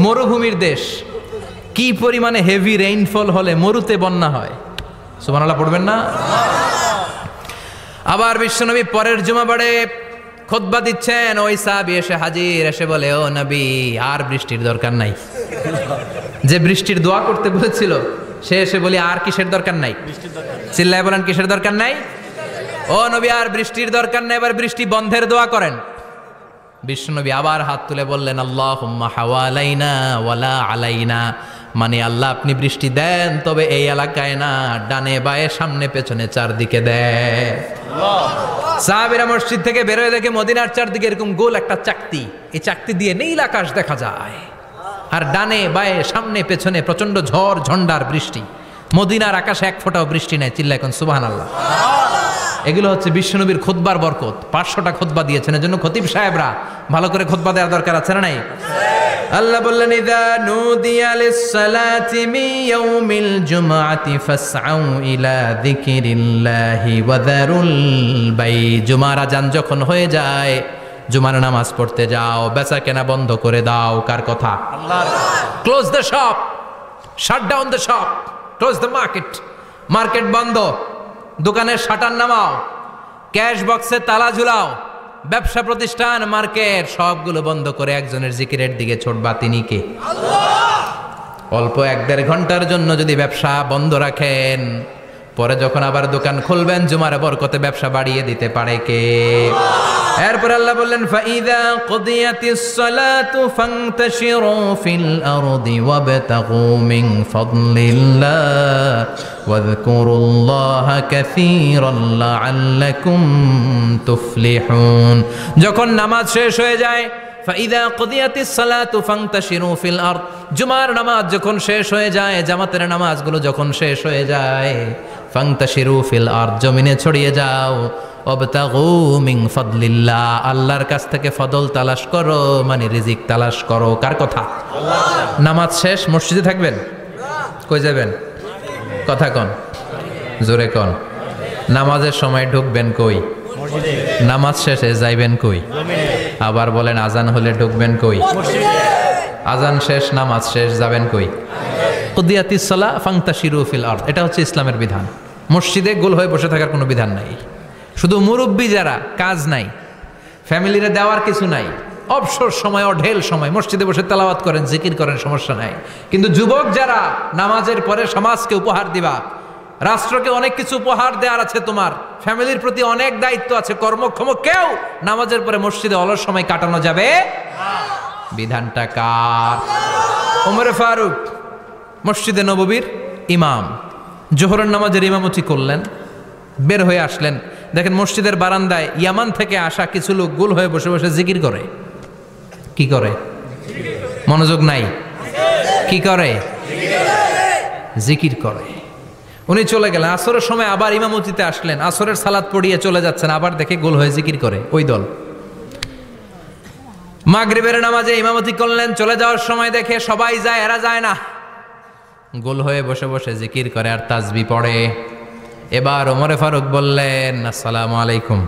মরুভূমির দেশ, কি পরিমাণে হেভি রেইনফল হলে মরুতে বন্যা হয়। সুবহানাল্লাহ পড়বেন না? আবার বিশ্বনবী পরের জুমাবারে খুতবা দিচ্ছেন। ওই সাহাবী এসে হাজির, এসে বলে, ও নবী, আর বৃষ্টির দরকার নাই। যে বৃষ্টির দোয়া করতে বলেছিল সে এসে বলি, আর কিসের দরকার নাই? চিল্লায় বলেন, কিসের দরকার নাই? ও নবী, আর বৃষ্টির দরকার নাই, এবার বৃষ্টি বন্ধের দোয়া করেন। বিশ্বনবী আবার হাত তুলে বললেন, আল্লাহুম্মা হাওয়ালাইনা ওয়ালা আলাইনা, মানে আল্লাহ আপনি বৃষ্টি দেন, তবে এই এলাকায় না, ডানে বায়ে সামনে পেছনে চারদিকে দেন। সাহাবীরা মসজিদ থেকে বেরোয় দেখে মদিনার চারদিকে এরকম গোল একটা চাকতি, এই চাকতি দিয়ে নীল আকাশ দেখা যায়, আর ডানে বায়ে সামনে পেছনে প্রচন্ড ঝড় ঝন্ডার বৃষ্টি। মদিনার আকাশে এক ফোঁটাও বৃষ্টি নাই। চিল্লা এখন সুবহানাল্লাহ। এগুলো হচ্ছে বিশ্বনবীর খুতবার বরকত। 500টা খুতবা দিয়েছেন, এজন্য খতিব সাহেবরা ভালো করে খুতবা দেওয়ার দরকার আছে না নাই? আল্লাহ বললেন, ইযা নুদিয়া লিস-সালাতি মিন ইয়াউমিল জুমআতি ফাসআউ ইলা যিকিরিল্লাহি ওয়া যারুল বাই। জুমার আযান যখন হয়ে যায়, জুমার নামাজ পড়তে যাও, বেচা কেনা বন্ধ করে দাও। কার কথা? আল্লাহর। Close the shop, shut down the shop, close the market. Market বন্ধ, দোকানের শাটার নামাও, ক্যাশ বক্সে তালা ঝুলাও, ব্যবসা প্রতিষ্ঠান, মার্কেট সবগুলো বন্ধ করে একজনের জিকিরের দিকে ছোটবা। তিনি কে? আল্লাহ। অল্প 1-1.5 ঘন্টার জন্য যদি ব্যবসা বন্ধ রাখেন, পরে যখন আবার দোকান খুলবেন জুমার বরকতে ব্যবসা বাড়িয়ে দিতে পারে কে? এরপর আল্লাহ বললেন, ফাইদা কুদিয়াতিস সালাতু ফান্তাশিরু ফিল আরদি ওয়াবতাগু মিন ফাদলিল্লাহ ওয়াযকুরুল্লাহা কাসীরান লাআল্লাকুম তুফলিহুন। যখন নামাজ শেষ হয়ে যায়, ফাইদা কুদিয়াতিস সালাতু ফান্তাশিরু ফিল আরদ, জুমার নামাজ যখন শেষ হয়ে যায়, জামাতের নামাজগুলো যখন শেষ হয়ে যায়, ফান্তাশিরু ফিল আরদ, জমিনে ছড়িয়ে যাও, ওয়াবতাগু মিন ফাদলিল্লাহ, আল্লাহর কাছ থেকে ফদল তালাশ করো, মানে রিজিক তালাশ করো। কার কথা? নামাজ শেষ মসজিদে থাকবেন? কই যাবেন? কথা কন, জোরে কন। নামাজের সময় ঢুকবেন কই? নামাজ শেষে যাইবেন কই? আবার বলেন আজান হলে ঢুকবেন কই? আজান শেষ, নামাজ শেষ, যাবেন কই? কুদিয়াতিস সালাহ ফান্তাশিরু ফিল আরদ, এটা হচ্ছে ইসলামের বিধান। মসজিদে গোল হয়ে বসে থাকার কোনো বিধান নাই। শুধু মুরব্বী যারা, কাজ নাই, ফ্যামিলিরে দেওয়ার কিছু নাই, অবসর সময়, অঢেল সময় মসজিদে বসে তেলাওয়াত করেন, জিকির করেন, সমস্যা নাই। কিন্তু যুবক যারা, নামাজের পরে সমাজকে উপহার দিবা, রাষ্ট্রকে অনেক কিছু উপহার দেওয়ার আছে, তোমার ফ্যামিলির প্রতি অনেক দায়িত্ব আছে, কর্মক্ষম কেউ নামাজের পরে মসজিদে অলস সময় কাটানো যাবে? বিধানটা কার? ওমর ফারুক মসজিদে নববীর ইমাম, জোহরের নামাজের ইমামতি করলেন, বের হয়ে আসলেন, দেখেন মসজিদের বারান্দায় ইয়ামান থেকে আসা কিছু লোক গোল হয়ে বসে বসে জিকির করে। কি করে? মনোযোগ নাই? কি করে? জিকির করে। উনি চলে গেলেন, আসরের সময় আবার ইমামতিতে আসলেন, আসরের সালাত পড়িয়ে চলে যাচ্ছেন, আবার দেখে গোল হয়ে জিকির করে ওই দল। মাগরিবের নামাজে ইমামতি করলেন, চলে যাওয়ার সময় দেখে সবাই যায়, এরা যায় না, গোল হয়ে বসে বসে জিকির করে আর তাসবিহ পড়ে। এবার ওমরে ফারুক বললেন আসসালামু আলাইকুম।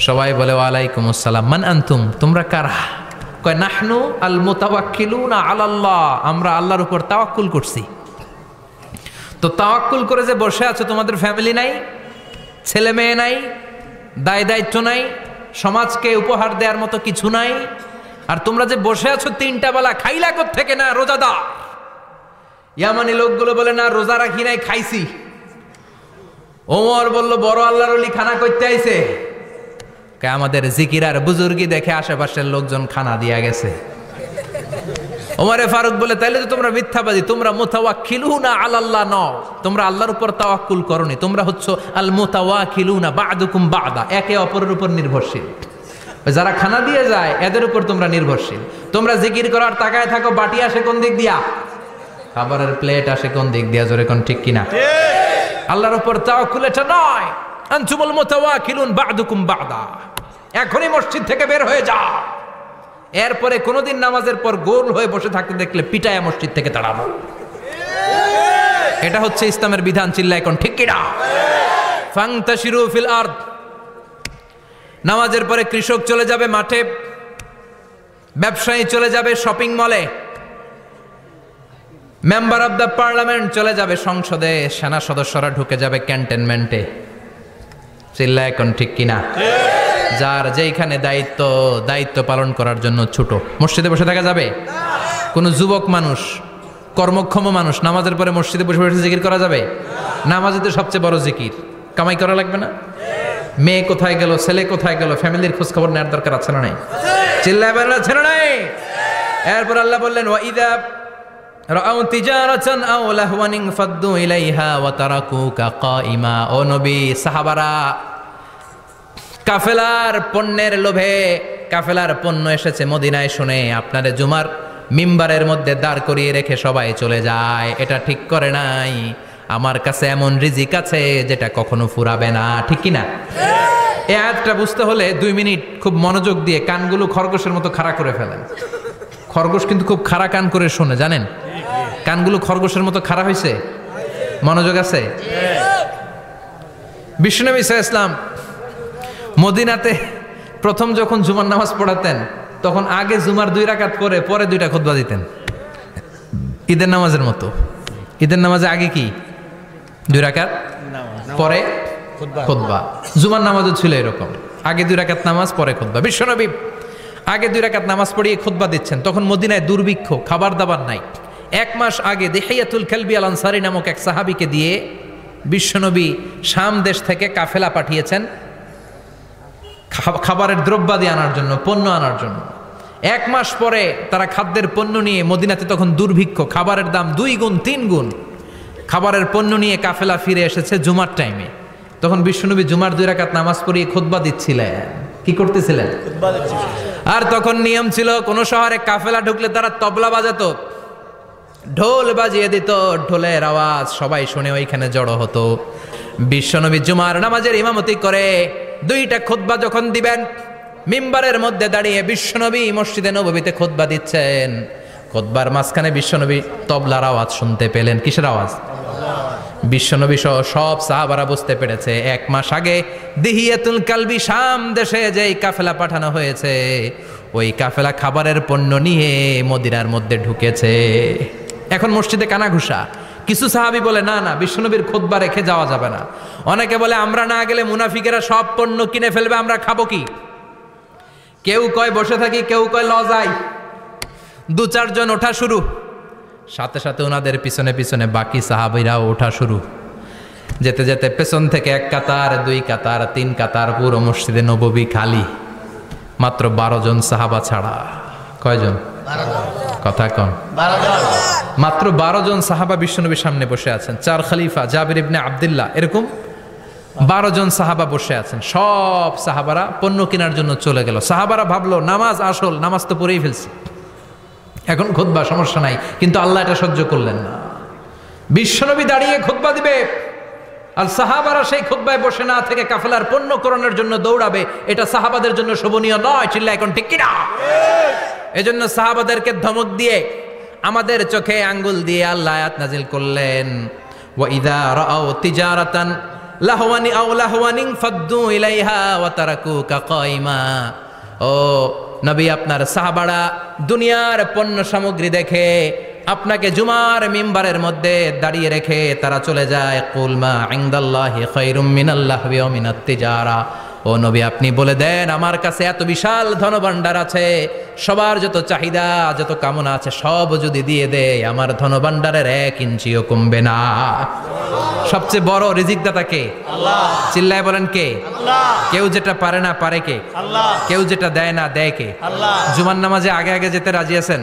সবাই বলে ওয়ালাইকুম আসসালাম। মান আনতুম, তোমরা কারা? কয় নাহনু আল মুতাওয়াক্কিলুনা আলাল্লাহ, আমরা আল্লাহর উপর তাওয়াক্কুল করছি। তো তাওয়াক্কুল করে যে বসে আছো, তোমাদের ফ্যামিলি নাই, ছেলে মেয়ে নাই, দায় দায়িত্ব নাই, সমাজকে উপহার দেওয়ার মতো কিছু নাই, আর তোমরা যে বসে আছো তিনটা বেলা খাইলা কোত্থেকে? না রোজাদার। ইয়ামানি লোকগুলো বলে না রোজা রাখি নাই, খাইছি। ওমর বলল বড় আল্লাহর ওলি খানা করতে আইছে। আমাদের জিকির আর বুজুর্গি দেখে আশেপাশের লোকজন খানা দিয়া গেছে। ওমরে ফারুক বলে তাইলে তো তোমরা মিথ্যাবাদী, তোমরা মুতাওয়াক্কিলুনা আলাল্লাহ নও, তোমরা আল্লাহর উপর তাওয়াক্কুল করনি, তোমরা হচ্ছে আল মুতাওয়াক্কিলুনা বা'দুকুম বা'দা, একে অপরের উপর নির্ভরশীল। যারা খানা দিয়ে যায় এদের উপর তোমরা নির্ভরশীল। তোমরা জিকির করার তাকায় থাকো, বাটি আসে কোন দিক দিয়া, খাবারের প্লেট আসে কোন দিক দিয়া, জোরে কোন ঠিক কিনা? আল্লাহর উপর তাওয়াক্কুল এটা নয়। আনতুমুল মুতাওয়াক্কিলুন বা'দুকুম বা'দা, এখনই মসজিদ থেকে বের হয়ে যাও। এরপরে কোনোদিন নামাজের পর গোল হয়ে বসে থাকতে দেখলে পিটায়া মসজিদ থেকে তাড়াবো। এটা হচ্ছে ইসলামের বিধান। চিল্লা এখন ঠিক কিনা? ফান্তাশিরু ফিল আরদ। নামাজের পরে কৃষক চলে যাবে মাঠে, ব্যবসায়ী চলে যাবে শপিং মলে, মেম্বার অব দ্য পার্লামেন্ট চলে যাবে সংসদে, সেনা সদস্যরা ঢুকে যাবে ক্যান্টনমেন্টে। চিল্লা এখন ঠিক কিনা? যার যেইখানে দায়িত্ব পালন করার জন্য ছোট, মসজিদে বসে থাকা যাবে? কোন যুবক মানুষ, কর্মক্ষম মানুষ নামাজের পরে মসজিদে বসে বসে জিকির করা যাবে? নামাজে তো সবচেয়ে বড় জিকির, কামাই করা লাগবে না? মেয়ে কোথায় গেল, ছেলে কোথায় গেল, ফ্যামিলির খোঁজ খবর নেওয়ার দরকার আছে না নাই? চিল্লায় বলেন আছে না নাই? এরপর আল্লাহ বললেন ওয়াইদা রাআউ তিজারাতান আও লাহওয়ান ফাদ্দু ইলাইহা ওয়া তারাকুকা কাইমা। ও নবী, সাহাবারা কাফেলার পণ্যের লোভে, কাফেলার পণ্য এসেছে মদিনায় শুনে আপনারে জুমার মিম্বারের মধ্যে দাঁড় করিয়ে রেখে সবাই চলে যায়। এটা ঠিক করে নাই। আমার কাছে এমন রিজিক আছে যেটা কখনো ফুরাবে না, ঠিক কি না? এই আয়াতটা বুঝতে হলে 2 মিনিট খুব মনোযোগ দিয়ে কানগুলো খরগোশের মতো খাড়া করে ফেলেন। খরগোশ কিন্তু খুব খাড়া কান করে শোনে, জানেন? কানগুলো খরগোশের মতো খাড়া হয়েছে। মনোযোগ আছে? বিশ্বনবী সাল্লাল্লাহু আলাইহি ওয়াসাল্লাম মদিনাতে প্রথম যখন জুমার নামাজ পড়াতেন, তখন আগে জুমার 2 রাকাত করে পরে 2টা খুতবা দিতেন, ঈদের নামাজের মতো। ঈদের নামাজে আগে কি 2 রাকাত, পরে খুতবা। জুমার নামাজও ছিল এরকম, আগে 2 রাকাত নামাজ পরে খুতবা। বিশ্বনবী আগে 2 রাকাত নামাজ পড়িয়ে খুতবা দিচ্ছেন। তখন মদিনায় দুর্ভিক্ষ, খাবার দাবার নাই। 1 মাস আগে দিহিয়াতুল কালবি আল আনসারী নামক এক সাহাবীকে দিয়ে বিশ্বনবী শাম দেশ থেকে কাফেলা পাঠিয়েছেন খাবারের দ্রব্যাদি আনার জন্য, পণ্য আনার জন্য। 1 মাস পরে তারা খাদ্যের পণ্য নিয়ে, মদিনাতে তখন দুর্ভিক্ষ, খাবারের দাম 2 গুণ 3 গুণ, খাবারের পণ্য নিয়ে কাফেলা ফিরে এসেছে জুমার টাইমে। তখন বিশ্বনবী জুমার 2 রাকাত নামাজ পড়িয়ে খুতবা দিচ্ছিলেন। কি করতেছিলেন? আর তখন নিয়ম ছিল, কোন শহরে কাফেলা ঢুকলে তারা তবলা বাজাতো, ঢোল বাজিয়ে দিত, ঢোলের আওয়াজ সবাই শুনে ওইখানে জড়ো হতো। বিশ্বনবী জুমার নামাজের ইমামতি করে দুইটা খুতবা যখন দিবেন, মিম্বারের মধ্যে দাঁড়িয়ে বিশ্বনবী মসজিদে নববীতে খুতবা দিচ্ছেন। খুতবার মাঝখানে বিশ্বনবী তবলার আওয়াজ শুনতে পেলেন। কিসের আওয়াজ? বিশ্বনবী সহ সব সাহাবারা বুঝতে পেরেছে 1 মাস আগে দিহিয়াতুল কালবি শাম দেশে যেই কাফেলা পাঠানো হয়েছে, ওই কাফেলা খাবারের পণ্য নিয়ে মদিনার মধ্যে ঢুকেছে। এখন মসজিদে কানাঘুষা। কিছু সাহাবী বলে না না, বিশ্বনবীর খুতবা রেখে যাওয়া যাবে না। অনেকে বলে আমরা না গেলে মুনাফিকেরা সব পণ্য কিনে ফেলবে, আমরা খাবো কি? কেউ কয় বসে থাকি, কেউ কয় ল যাই। 2-4 জন ওঠা শুরু, সাথে সাথে ওনাদের পিছনে পিছনে বাকি সাহাবীরাও ওঠা শুরু। যেতে যেতে পেছন থেকে 1 কাতার, 2 কাতার, 3 কাতার, পুরো মসজিদে নববী খালি, মাত্র 12 জন সাহাবা ছাড়া। কয়জন? কথা কন। মাত্র 12 জন সাহাবা বিশ্বনবীর সামনে বসে আছেন। 4 খলিফা, জাবির ইবনে আব্দুল্লাহ, এরকম 12 জন সাহাবা বসে আছেন। সব সাহাবারা পণ্য কেনার জন্য চলে গেল। সাহাবারা ভাবলো নামাজ আসল, নামাজ তো পড়েই ফেলছি, এখন খুতবা সমস্যা নাই। কিন্তু আল্লাহ এটা সহ্য করলেন না। বিশ্বনবী দাঁড়িয়ে খুতবা দিবে আর সাহাবারা সেই খুতবায় বসে না থেকে কাফেলার পণ্য করণের জন্য দৌড়াবে, এটা সাহাবাদের জন্য শোভনীয় নয়। চিল্লা এখন ঠিক কিনা? এজন্য সাহাবাদেরকে ধমক দিয়ে, আমাদের চোখে আঙ্গুল দিয়ে আল্লাহ আয়াত নাজিল করলেন, ওয়া ইযা রাআউ তিজারাতান লাহওয়ানি আও লাহওয়ানিন ফাদ্দু ইলাইহা ওয়া তারাকুকা কাইমা। ও নবী, আপনার সাহাবারা দুনিয়ার পণ্য সামগ্রী দেখে আপনাকে জুমার মিম্বারের মধ্যে দাঁড়িয়ে রেখে তারা চলে যায়। কুল মা ইনদাল্লাহি খায়রুম মিনাল্লাহি ওয়া মিনাত তিজারা। ও নবী, আপনি বলে দেন আমার কাছে এত বিশাল ধনভাণ্ডার আছে, সবার যত চাহিদা যত কামনা আছে সব যদি দিয়ে দেয়, আমার ধনভাণ্ডারের 1 ইঞ্চিও কমবে না। সবচেয়ে বড় রিজিকদাতা কে? আল্লাহ। চিল্লায় বলেন কে? আল্লাহ। কেউ যেটা পারে না পারে কে? আল্লাহ। কেউ যেটা দেয় না দেয় কে? আল্লাহ। জুমার নামাজে আগে আগে যেতে রাজি আছেন?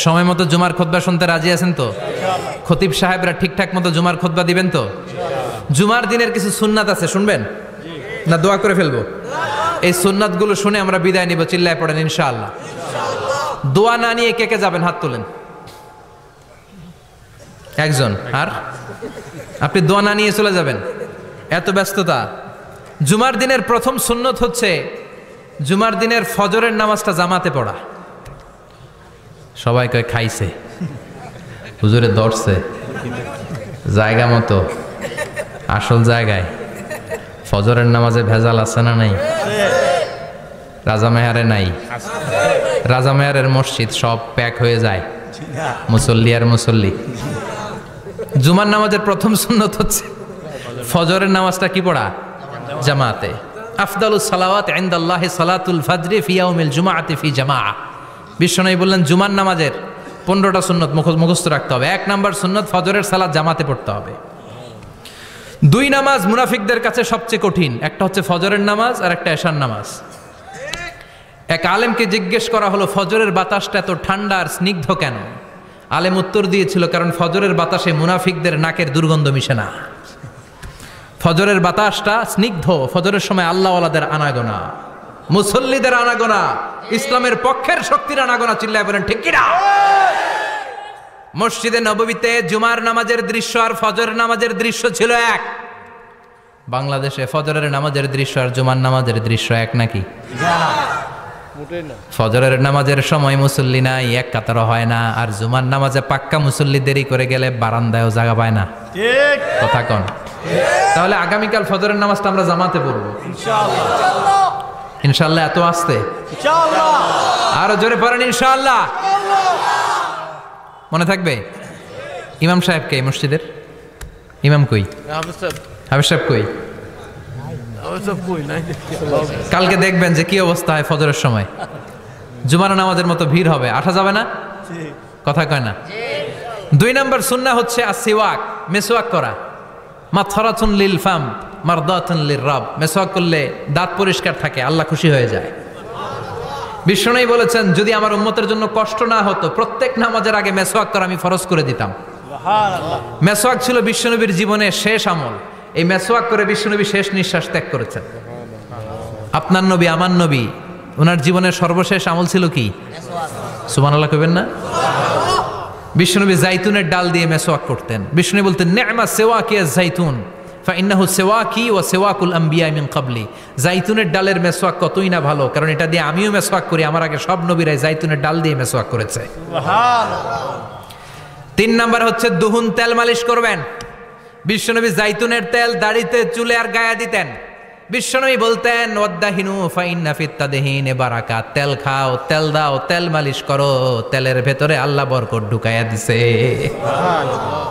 সময় মতো জুমার খুতবা শুনতে রাজি আছেন তো? খতিব সাহেবরা ঠিকঠাক মতো জুমার খুতবা দিবেন তো? জুমার দিনের কিছু সুন্নাত আছে, শুনবেন না দোয়া করে ফেলবো? এই সুন্নাতগুলো শুনে আমরা বিদায় নিব। চিল্লায় পড়েন ইনশাআল্লাহ। দোয়া না নিয়ে কে কে যাবেন? হাত তোলেন। একজন। আর আপনি দোয়া না নিয়ে চলে যাবেন? এত ব্যস্ততা। জুমার দিনের প্রথম সুন্নত হচ্ছে জুমার দিনের ফজরের নামাজটা জামাতে পড়া। সবাই কয় খাইছে, হুজুরে দর্শে জায়গা মতো, আসল জায়গায়। ফজরের নামাজে ভেজাল আছে না নাই? রাজা মেহারে নাই? রাজা মেহারের মসজিদ সব প্যাক হয়ে যায়, মুসল্লি আর মুসল্লি। জুমার নামাজের প্রথম সুন্নত হচ্ছে ফজরের নামাজটা কি পড়া? জামাতে। আফদালুস সালাওয়াত ইনদাল্লাহি সালাতুল ফাজরি ফি ইয়াউমিল জুমআতি ফি জামাআ। বিশ্বনবী বললেন জুমার নামাজের 15টা সুন্নত মুখস্থ রাখতে হবে। 1 নাম্বার সুন্নত ফজরের সালাত জামাতে পড়তে হবে। 2 নামাজ মুনাফিকদের কাছে সবচেয়ে কঠিন, একটা হচ্ছে ফজরের নামাজ আর একটা এশার নামাজ। এক আলেমকে জিজ্ঞেস করা হলো ফজরের বাতাসটা এত ঠান্ডা আর স্নিগ্ধ কেন? আলেম উত্তর দিয়েছিল, কারণ ফজরের বাতাসে মুনাফিকদের নাকের দুর্গন্ধ মিশে না। ফজরের বাতাসটা স্নিগ্ধ, ফজরের সময় আল্লাহওয়ালাদের আনাগোনা, মুসল্লিদের আনাগোনা, ইসলামের পক্ষের শক্তির আনাগোনা। চিল্লায় বলেন ঠিক কিনা? মসজিদে নববীতে জুমার নামাজের দৃশ্য আর ফজরের নামাজের দৃশ্য ছিল এক। বাংলাদেশে ফজরের নামাজের দৃশ্য আর জুমার নামাজের দৃশ্য এক নাকি? ফজরের নামাজের সময় মুসল্লি নাই, 1 কাতারও হয় না। আর জুমার নামাজে পাক্কা মুসল্লি দেরি করে গেলে বারান্দায়ও জায়গা পায় না। কথা কন। তাহলে আগামীকাল ফজরের নামাজটা আমরা জামাতে পড়বো ইনশাআল্লাহ। ইনশাআল্লাহ। এত আসতে আরো জোরে পড়েন ইনশাআল্লাহ। মনে থাকবে? ইমাম সাহেব কে মসজিদের? ইমাম কই? হাফেজ সাহেব কই? কালকে দেখবেন যে কি অবস্থা হয় ফজরের সময়। জুমার নামাজের মতো ভিড় হবে, আসা যাবে না। কথা কয় না। 2 নাম্বার সুন্নাহ হচ্ছে আসিওয়াক, মেসওয়াক করা। মাথরাতুন লিল ফাম মারদাতুন লির রব। মেসওয়াক করলে দাঁত পরিষ্কার থাকে, আল্লাহ খুশি হয়ে যায়। বিশ্বনবী বলেছেন যদি আমার উম্মতের জন্য কষ্ট না হতো প্রত্যেক নামাজের আগে মেসওয়াক করা আমি ফরজ করে দিতাম। সুবহানাল্লাহ। মেসওয়াক ছিল বিশ্বনবীর জীবনের শেষ আমল। এই মেসওয়াক করে বিশ্বনবী শেষ নিঃশ্বাস ত্যাগ করেছেন। আপনার নবী আমার নবী ওনার জীবনের সর্বশেষ আমল ছিল কি? সুবহানাল্লাহ কইবেন না? বিশ্বনবী জাইতুনের ডাল দিয়ে মেসওয়াক করতেন। বিশ্বনবী বলতেন নে'মা সিওয়াকিয়া জাইতুন, ফাইন্নাহু সিওয়াকি ওয়া সিওয়াকুল আম্বিয়া মিন ক্বাবলি। জাইতুনের ডালের মেসওয়াক কতই না ভালো, কারণ এটা দিয়ে আমিও মেসওয়াক করি, আমার আগে সব নবীরাই জাইতুনের ডাল দিয়ে মেসওয়াক করেছে। সুবহানাল্লাহ। 3 নাম্বার হচ্ছে দুহুন, তেল মালিশ করবেন। বিশ্বনবী জাইতুনের তেল দাড়িতে, চুলে আর গায়ে দিতেন। বিশ্বনবী বলতেন ওয়াদ্দাহিনু ফাইন্না ফিত তাদহিনে বারাকাত, তেল খাও, তেল দাও, তেল মালিশ করো, তেলের ভেতরে আল্লাহ বরকত ঢুকাইয়া দিছে।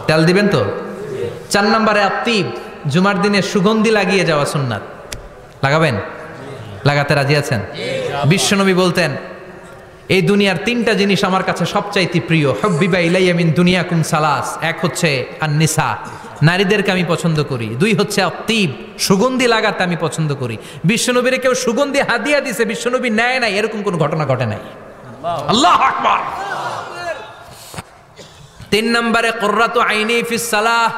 তেল দিবেন তো। 4 নম্বরে আত্তিব, জুমার দিনে সুগন্ধি লাগিয়ে যাওয়া সুন্নাত। লাগাবেন? লাগাতে রাজি আছেন? বিশ্বনবী বলতেন এই দুনিয়ার 3টা জিনিস আমার কাছে সবচাইতে প্রিয়, হুব্বিবা ইলাইয়া মিন দুনিয়াকুম সালাস। এক হচ্ছে আন-নিসা, নারীদেরকে আমি পছন্দ করি। 2 হচ্ছে আত্তিব, সুগন্ধি লাগাতে আমি পছন্দ করি। বিশ্বনবীরে কেউ সুগন্ধি হাদিয়া দিছে, বিশ্বনবী নেয় নাই, এরকম কোনো ঘটনা ঘটে নাই। আল্লাহু আকবার। 3 নম্বরে কুররাতু আইনি ফিস সালাহ,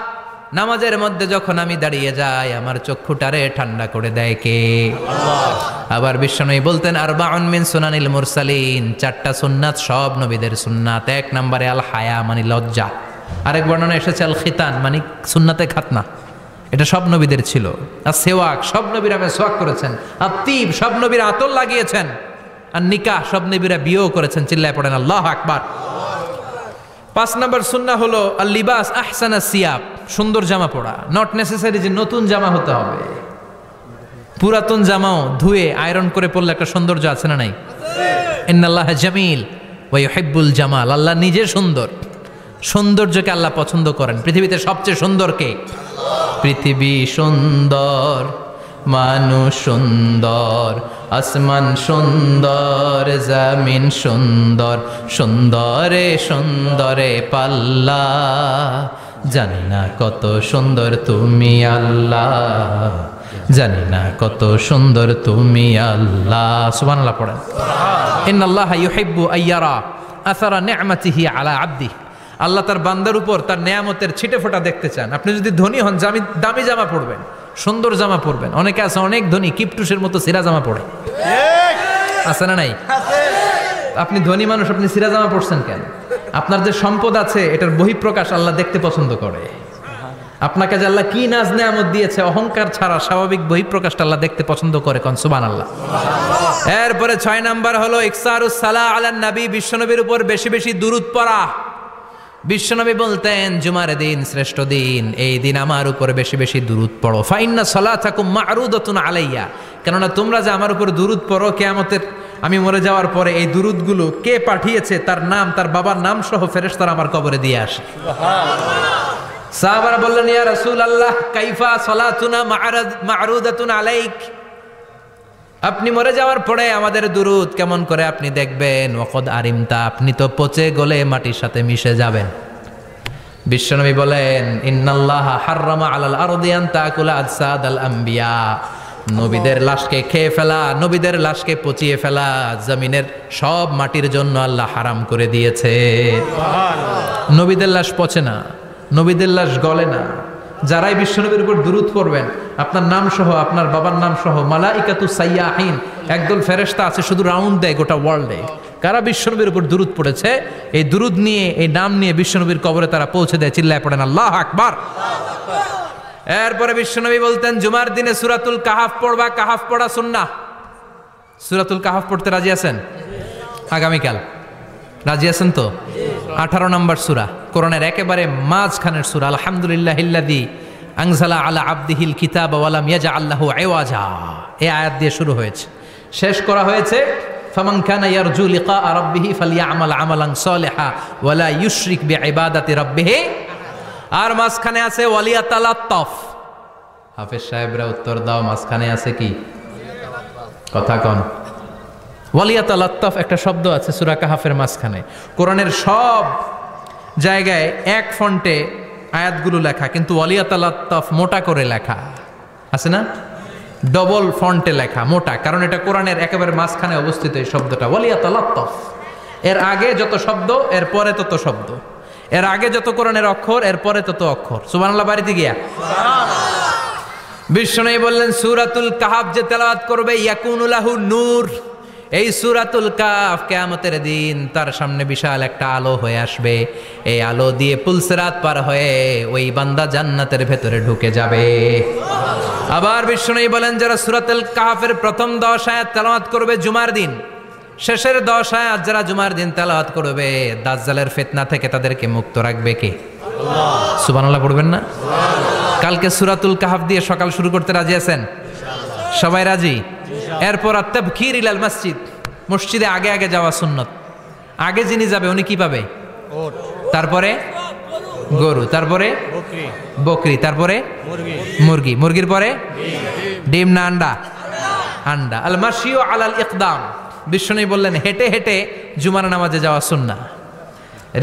নামাজের মধ্যে যখন আমি দাঁড়িয়ে যাই আমার চক্ষুটারে ঠান্ডা করে দেয় কে? আল্লাহ। আবার বিশ্বনবী বলতেন আরবাউন মিন সুনানিল মুরসালিন, 4টা সুন্নাত সব নবীদের সুন্নাত। 1 নম্বরে আল হায়া মানে লজ্জা, আরেক বর্ণনা এসেছে আল খিতান মানে সুন্নাতে খাতনা, এটা সব নবীদের ছিল। আর সেওয়াক, সব নবীরা মেসওয়াক করেছেন। আর তিব, সব নবীরা আতর লাগিয়েছেন। আর নিকাহ, সব নবীরা বিয়েও করেছেন। চিল্লায় পড়েন আল্লাহু আকবার। 5 নম্বর সুন্নাহ হলো আল লিবাস আহসানা সিয়াব, সুন্দর জামা পরা। নট নেসেসারি যে নতুন জামা হতে হবে, পুরাতন জামাও ধুয়ে আয়রন করে পরলে একটা সৌন্দর্য আছে না নাই? ইন্নাল্লাহা জামিল ওয়া ইউহিব্বুল জামাল, আল্লাহ নিজে সুন্দর, সৌন্দর্যকে আল্লাহ পছন্দ করেন। পৃথিবীতে সবচেয়ে সুন্দর কে? পৃথিবী সুন্দর, মানুষ সুন্দর, আসমান সুন্দর, জমিন সুন্দর, সুন্দরে সুন্দরে পাল্লা, জানি না কত সুন্দর তুমি আল্লাহ, জানি না কত সুন্দর তুমি আল্লাহ। সুবহানাল্লাহ পড়েন। ইন্নাল্লাহা ইউহিব্বু আইয়ারা আসারা নি'মাতিহি আলা আবদিহি, আল্লাহ তার বান্দার উপর তার নেয়ামতের ছিটে ফোঁটা দেখতে চান। আপনি যদি ধনী হন, দামি জামা পরবেন, সুন্দর জামা পরবেন। অনেকে আছে অনেক ধনী, কিপটুসের মতো সিরা জামা পরে, আছে না নাই? আপনি ধনী মানুষ, আপনি সিরা জামা পরছেন কেন? আপনার যে সম্পদ আছে এটার বহিঃপ্রকাশ আল্লাহ দেখতে পছন্দ করে। আপনাকে যে আল্লাহ কি নাজ নেয়ামত দিয়েছে, অহংকার ছাড়া স্বাভাবিক বহিঃপ্রকাশটা আল্লাহ দেখতে পছন্দ করে। কোন সুবহানাল্লাহ। এরপরে 6 নাম্বার হলো ইকসারুস সালাহ আলান নবী, বিশ্বনবীর উপর বেশি বেশি দুরূদ পড়া। বিশ্বনবী বলতেন জুমার দিন শ্রেষ্ঠ দিন, এই দিন আমার উপর বেশি বেশি দুরূদ পড়ো। ফাইন্না সালাতাকুম মা'রুদাতুন আলাইয়া, কেননা তোমরা যে আমার উপর দুরূদ পড়ো, কিয়ামতের আমি মরে যাওয়ার পরে এই দুরূদগুলো কে পাঠিয়েছে তার নাম, তার বাবার নাম সহ ফেরেশতারা আমার কবরে দিয়ে আসে। সাহাবারা বললেন ইয়া রাসূলুল্লাহ কাইফা সালাতুনা মা'রুদাতুন আলাইক, আপনি মরে যাওয়ার পরে আমাদের দুরূদ কেমন করে আপনি দেখবেন? ওয়াকাদ আরিমতা, আপনি তো পচে গলে মাটির সাথে মিশে যাবেন। বিশ্বনবী বলেন ইন্নাল্লাহা হাররামা আলাল আরদি আন তাকুলা আজসাদাল আম্বিয়া, নবীদের লাশকে খেয়ে ফেলা, নবীদের লাশকে পচিয়ে ফেলা জমিনের সব মাটির জন্য আল্লাহ হারাম করে দিয়েছে। নবীদের লাশ পচে না, নবীদের লাশ গলে না। যারাই বিশ্বনবীর উপর দুরূদ পড়বেন, আপনার নাম সহ, আপনার বাবার নাম সহ, মালাইকাতু সাইয়াহিন, একদল ফেরেশতা আছে শুধু রাউন্ড দেয় গোটা ওয়ার্ল্ডে। কারা বিশ্বনবীর উপর দুরূদ পড়েছে, এই দুরূদ নিয়ে, এই নাম নিয়ে বিশ্বনবীর কবরে তারা পৌঁছে দেয়। চিল্লায় পড়েন আল্লাহু আকবার। এরপরে বিশ্বনবী বলতেন জুমার দিনে সূরাতুল কাহাফ পড়বা, কাহাফ পড়া সুন্নাহ। সূরাতুল কাহাফ পড়তে রাজি আছেন? আগামীকাল রাজি আছেন তো? 18 নম্বর সূরা, কোরআনের একেবারে মাঝখানের সূরা। আলহামদুলিল্লাহিল্লাযী আনজালা আলা আবদিহিল কিতাবা ওয়া লাম ইয়াজআল লাহু ইওয়াজা, এই আয়াত দিয়ে শুরু হয়েছে, শেষ করা হয়েছে ফামান কানা ইয়ারজু লিকা রাব্বিহি ফালইআমাল আমালান সালিহা ওয়া লা ইউশরিক বিইবাদাতি রাব্বিহি। আর মাঝখানে আছে ওয়ালিয়াতালাত্তাফ। হাফেজ সাহেবরা উত্তর দাও, মাঝখানে আছে কি? কথা কন। ওয়ালিয়াতালাত্তাফ একটা শব্দ আছে সূরা কাহাফের মাঝখানে। কোরআনের সব জায়গায় এক ফন্টে আয়াতগুলো লেখা, কিন্তু ওয়ালিয়াতালাত্তাফ মোটা করে লেখা আছে না? ডবল ফন্টে লেখা, মোটা, কারণ এটা কোরআনের একেবারে মাঝখানে অবস্থিত এই শব্দটা ওয়ালিয়াতালাত্তাফ। এর আগে যত শব্দ, এর পরে তত শব্দ, এর আগে যত কোরআনের অক্ষর, এর পরে তত অক্ষর। সুবহানাল্লাহ বাড়িতে গিয়া বিশ্বনবী বললেন সূরাতুল কাহাফ যে তেলাওয়াত করবে ইয়াকুনু লাহু নূর, এই সূরাতুল কাফ কিয়ামতের দিন তার সামনে বিশাল একটা আলো হয়ে আসবে। এই আলো দিয়ে পুলসিরাত পার হয়ে ওই বান্দা জান্নাতের ভেতরে ঢুকে যাবে। আবার বিষ্ণু বলেন, যারা সূরাতুল কাফের প্রথম 10 আয়াত তেলাওয়াত করবে জুমার দিন, শেষের 10 আয়াত যারা জুমার দিন তেলাওয়াত করবে, দাজ্জালের ফিতনা থেকে তাদেরকে মুক্ত রাখবে কে? আল্লাহ। সুবহানাল্লাহ পড়বেন না? কালকে সূরাতুল কাহফ দিয়ে সকাল শুরু করতে রাজি আছেন? সবাই রাজি? এরপর আত-তাবকির ইলাল মসজিদ, মসজিদে আগে আগে যাওয়া সুন্নত। আগে যিনি যাবে উনি কি পাবে? ওট, তারপরে গরু, তারপরে বকরি, বকরি, তারপরে মুরগি, মুরগি, মুরগির পরে ডিম না আন্ডা? আন্ডা। আল মাশিউ আলাল ইকদাম, বিষ্ণু বললেন হেঁটে হেঁটে জুমার নামাজে যাওয়া সুন্নাহ।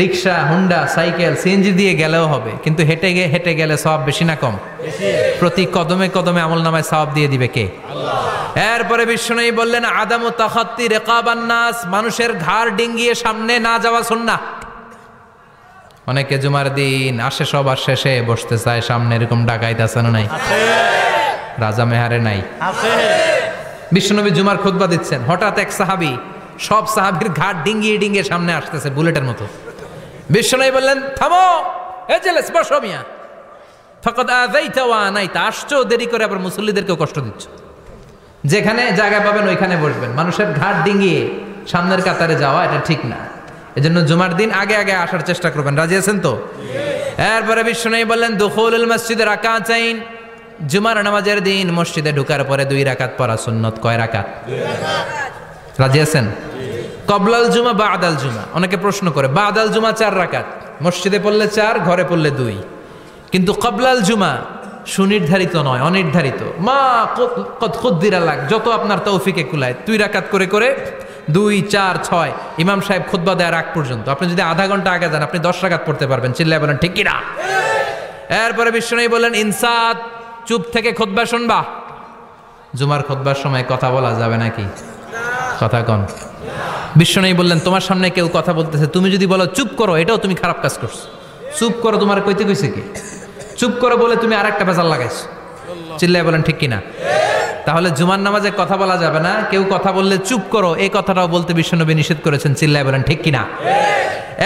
রিক্সা, হুন্ডা, সাইকেল, সিএনজি দিয়ে গেলেও হবে, কিন্তু হেঁটে গেলে সওয়াব বেশি না কম? প্রতি কদমে কদমে আমল নামায় সওয়াব দিয়ে দিবে কে? আল্লাহ। এরপরে বিষ্ণু বললেন আদামু তাখাত্তি রিকাবান নাস, মানুষের ঘাড় ডিঙ্গিয়ে সামনে না যাওয়া সুন্নাহ। অনেকে জুমার দিন আসে সবার শেষে বসতে চায় সামনে, এরকম ডাকাইত আছে না নাই? রাজা মেহারে নাই? বিশ্বনবী জুমার খুতবা দিচ্ছেন, হঠাৎ এক সাহাবী সব সাহাবীর ঘাট ডিঙ্গিয়ে ডিঙ্গিয়ে সামনে আসতেছে বুলেটের মতো। বিশ্বনবী বললেন থামো, এজেলেস বসো মিয়া, ফাকাদ আযাইতা ওয়া আনাইতা, আসছো দেরি করে আবার মুসল্লিদেরকেও কষ্ট দিচ্ছ। যেখানে জায়গা পাবেন ওইখানে বসবেন, মানুষের ঘাট ডিঙ্গিয়ে সামনের কাতারে যাওয়া এটা ঠিক না। এজন্য জুমার দিন আগে আগে আসার চেষ্টা করবেন। রাজি আছেন তো? এরপরে বিশ্বনবী বললেন দুখুলুল মসজিদে রাকাতাইন, জুমার নামাজের দিন মসজিদে ঢোকার পরে 2 রাকাত পড়া সুন্নত। কয় রাকাত? 2 রাকাত। রাজি আছেন? কবলাল জুমা বাদাল জুমা, অনেকে প্রশ্ন করে বাদাল জুমা 4 রাকাত, মসজিদে পড়লে 4, ঘরে পড়লে 2, কিন্তু কবলাল জুমা সুনির্ধারিত নয়, অনির্ধারিত। মা কদ কুদ্দিরা লাক, যত আপনার তৌফিকে কুলায় 2 রাকাত করে করে 2, 4, 6 ইমাম সাহেব খুতবা দেওয়ার আগ পর্যন্ত। আপনি যদি আধা ঘন্টা আগে যান আপনি 10 রাকাত পড়তে পারবেন। চিল্লায় বলেন ঠিক কিনা? এরপরে বিষ্ণু বললেন ইনসাত, চুপ থেকে খুতবা শুনবা। জুমার খুতবার সময় কথা বলা যাবে নাকি? কথা কন। বিষ্ণু বললেন তোমার সামনে কেউ কথা বলতেছে, তুমি যদি বলো চুপ করো, এটাও তুমি খারাপ কাজ করছো। চুপ করো তোমার কইতে কইছে কি? চুপ করো বলে তুমি আরেকটা ভেজাল লাগাইছো। চিল্লায় বলেন ঠিক কিনা? তাহলে জুমার নামাজে কথা বলা যাবে না, কেউ কথা বললে চুপ করো এই কথাটাও বলতে বিশ্বনবী নিষেধ করেছেন। চিল্লায় বলেন ঠিক কিনা?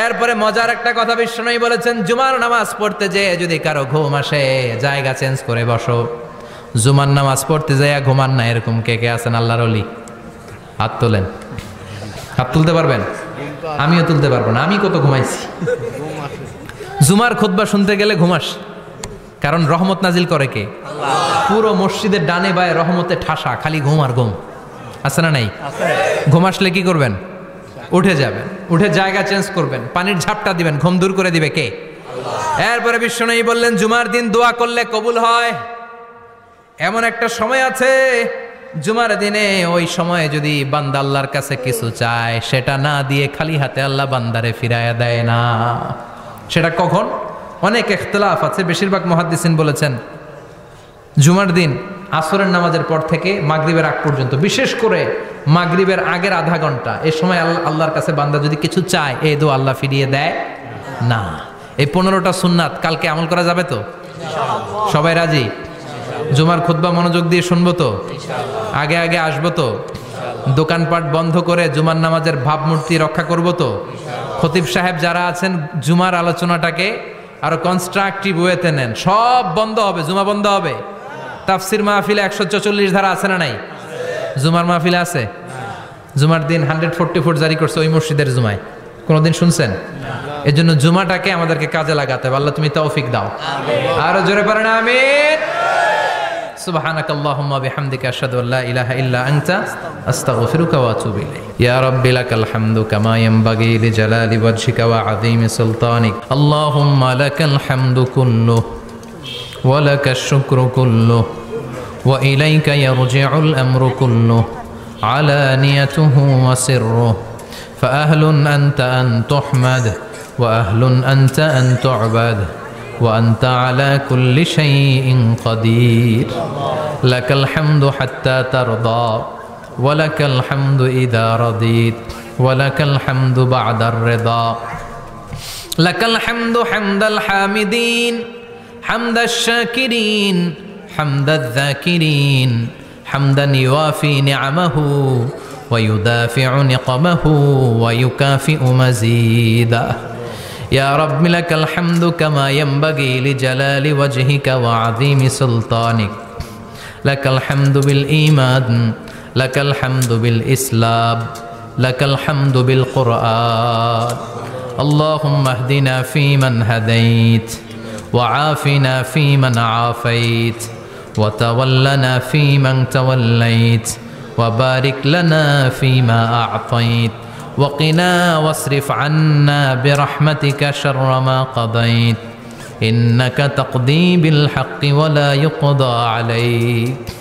এরপরে মজার একটা কথা বিশ্বনবী বলেছেন, জুমার নামাজ পড়তে যেয়ে যদি কারো ঘুম আসে জায়গা চেঞ্জ করে বসো। জুমার নামাজ পড়তে যাইয়া ঘুমান না, এরকম কে কে আছেন আল্লাহর ওলি? হাত তোলেন। হাত তুলতে পারবেন? আমিও তুলতে পারবো না, আমি কত ঘুমাইছি। জুমার খুতবা শুনতে গেলে ঘুমাস, কারণ রহমত নাজিল করে কে? পুরো মসজিদের ডানে বায়ে রহমতে ঠাসা, খালি ঘুম আর ঘুম। আছে না নাই? ঘুম আসলে কি করবেন? উঠে যাবেন, উঠে জায়গা চেঞ্জ করবেন, পানির ঝাপটা দিবেন, ঘুম দূর করে দিবে কে? এরপরে বিশ্বনবী বললেন জুমার দিন দোয়া করলে কবুল হয়। এমন একটা সময় আছে জুমার দিনে, ওই সময়ে যদি বান্দা আল্লাহর কাছে কিছু চায় সেটা না দিয়ে খালি হাতে আল্লাহ বান্দারে ফিরাইয়া দেয় না। সেটা কখন? অনেক ইখতিলাফ আছে, বেশিরভাগ মুহাদ্দিসিন বলেছেন জুমার দিন আসরের নামাজের পর থেকে মাগরিবের আগ পর্যন্ত, বিশেষ করে মাগরিবের আগের আধা ঘন্টা, এই সময় আল্লাহর কাছে বান্দা যদি কিছু চায় এই দোয়া আল্লাহ ফিরিয়ে দেয় না। এই 15টা সুন্নাত কালকে আমল করা যাবে তো? সবাই রাজি? জুমার খুতবা মনোযোগ দিয়ে শুনবো তো? আগে আগে আসবো তো? দোকানপাট বন্ধ করে জুমার নামাজের ভাবমূর্তি রক্ষা করবো তো? খতিব সাহেব যারা আছেন জুমার আলোচনাটাকে আরো কনস্ট্রাকটিভ ওয়েতে নেন, সব বন্ধ হবে, জুমা বন্ধ হবে। তাফসির মাহফিলে 144 ধারা আছে না নাই? জুমার মাহফিলে আছে? জুমার দিন 144 জারি করছে ওই মসজিদের জুমায়, কোনদিন শুনছেন? এর জন্য জুমাটাকে আমাদেরকে কাজে লাগাতে হবে। আল্লাহ তুমি তৌফিক দাও। আরো জোরে পড়েন আমিন। سبحانك اللهم وبحمدك أشهد أن لا إله إلا أنت أستغفرك وأتوب إليك يا رب لك الحمد كما ينبغي لجلال وجهك وعظيم سلطانك اللهم لك الحمد كله ولك الشكر كله وإليك يرجع الأمر كله علانيته وسره فأهل أنت أن تحمد وأهل أنت أن تعبد وأنت على كل شيء قدير لك الحمد حتى ترضى ولك الحمد إذا رضيت ولك الحمد بعد الرضا لك الحمد حمد الحامدين حمد الشاكرين حمد الذاكرين حمدا يوافي نعمه ويدافع نقمه ويكافئ مزيده يا رب لك الحمد كما ينبغي لجلال وجهك وعظيم سلطانك لك الحمد بالإيمان لك الحمد بالإسلام لك الحمد بالقرآن اللهم اهدنا فيمن هديت وعافنا فيمن عافيت وتولنا فيمن توليت وبارك لنا فيما أعطيت وقنا واصرف عنا برحمتك شر ما قضيت إنك تقضي بالحق ولا يقضى عليك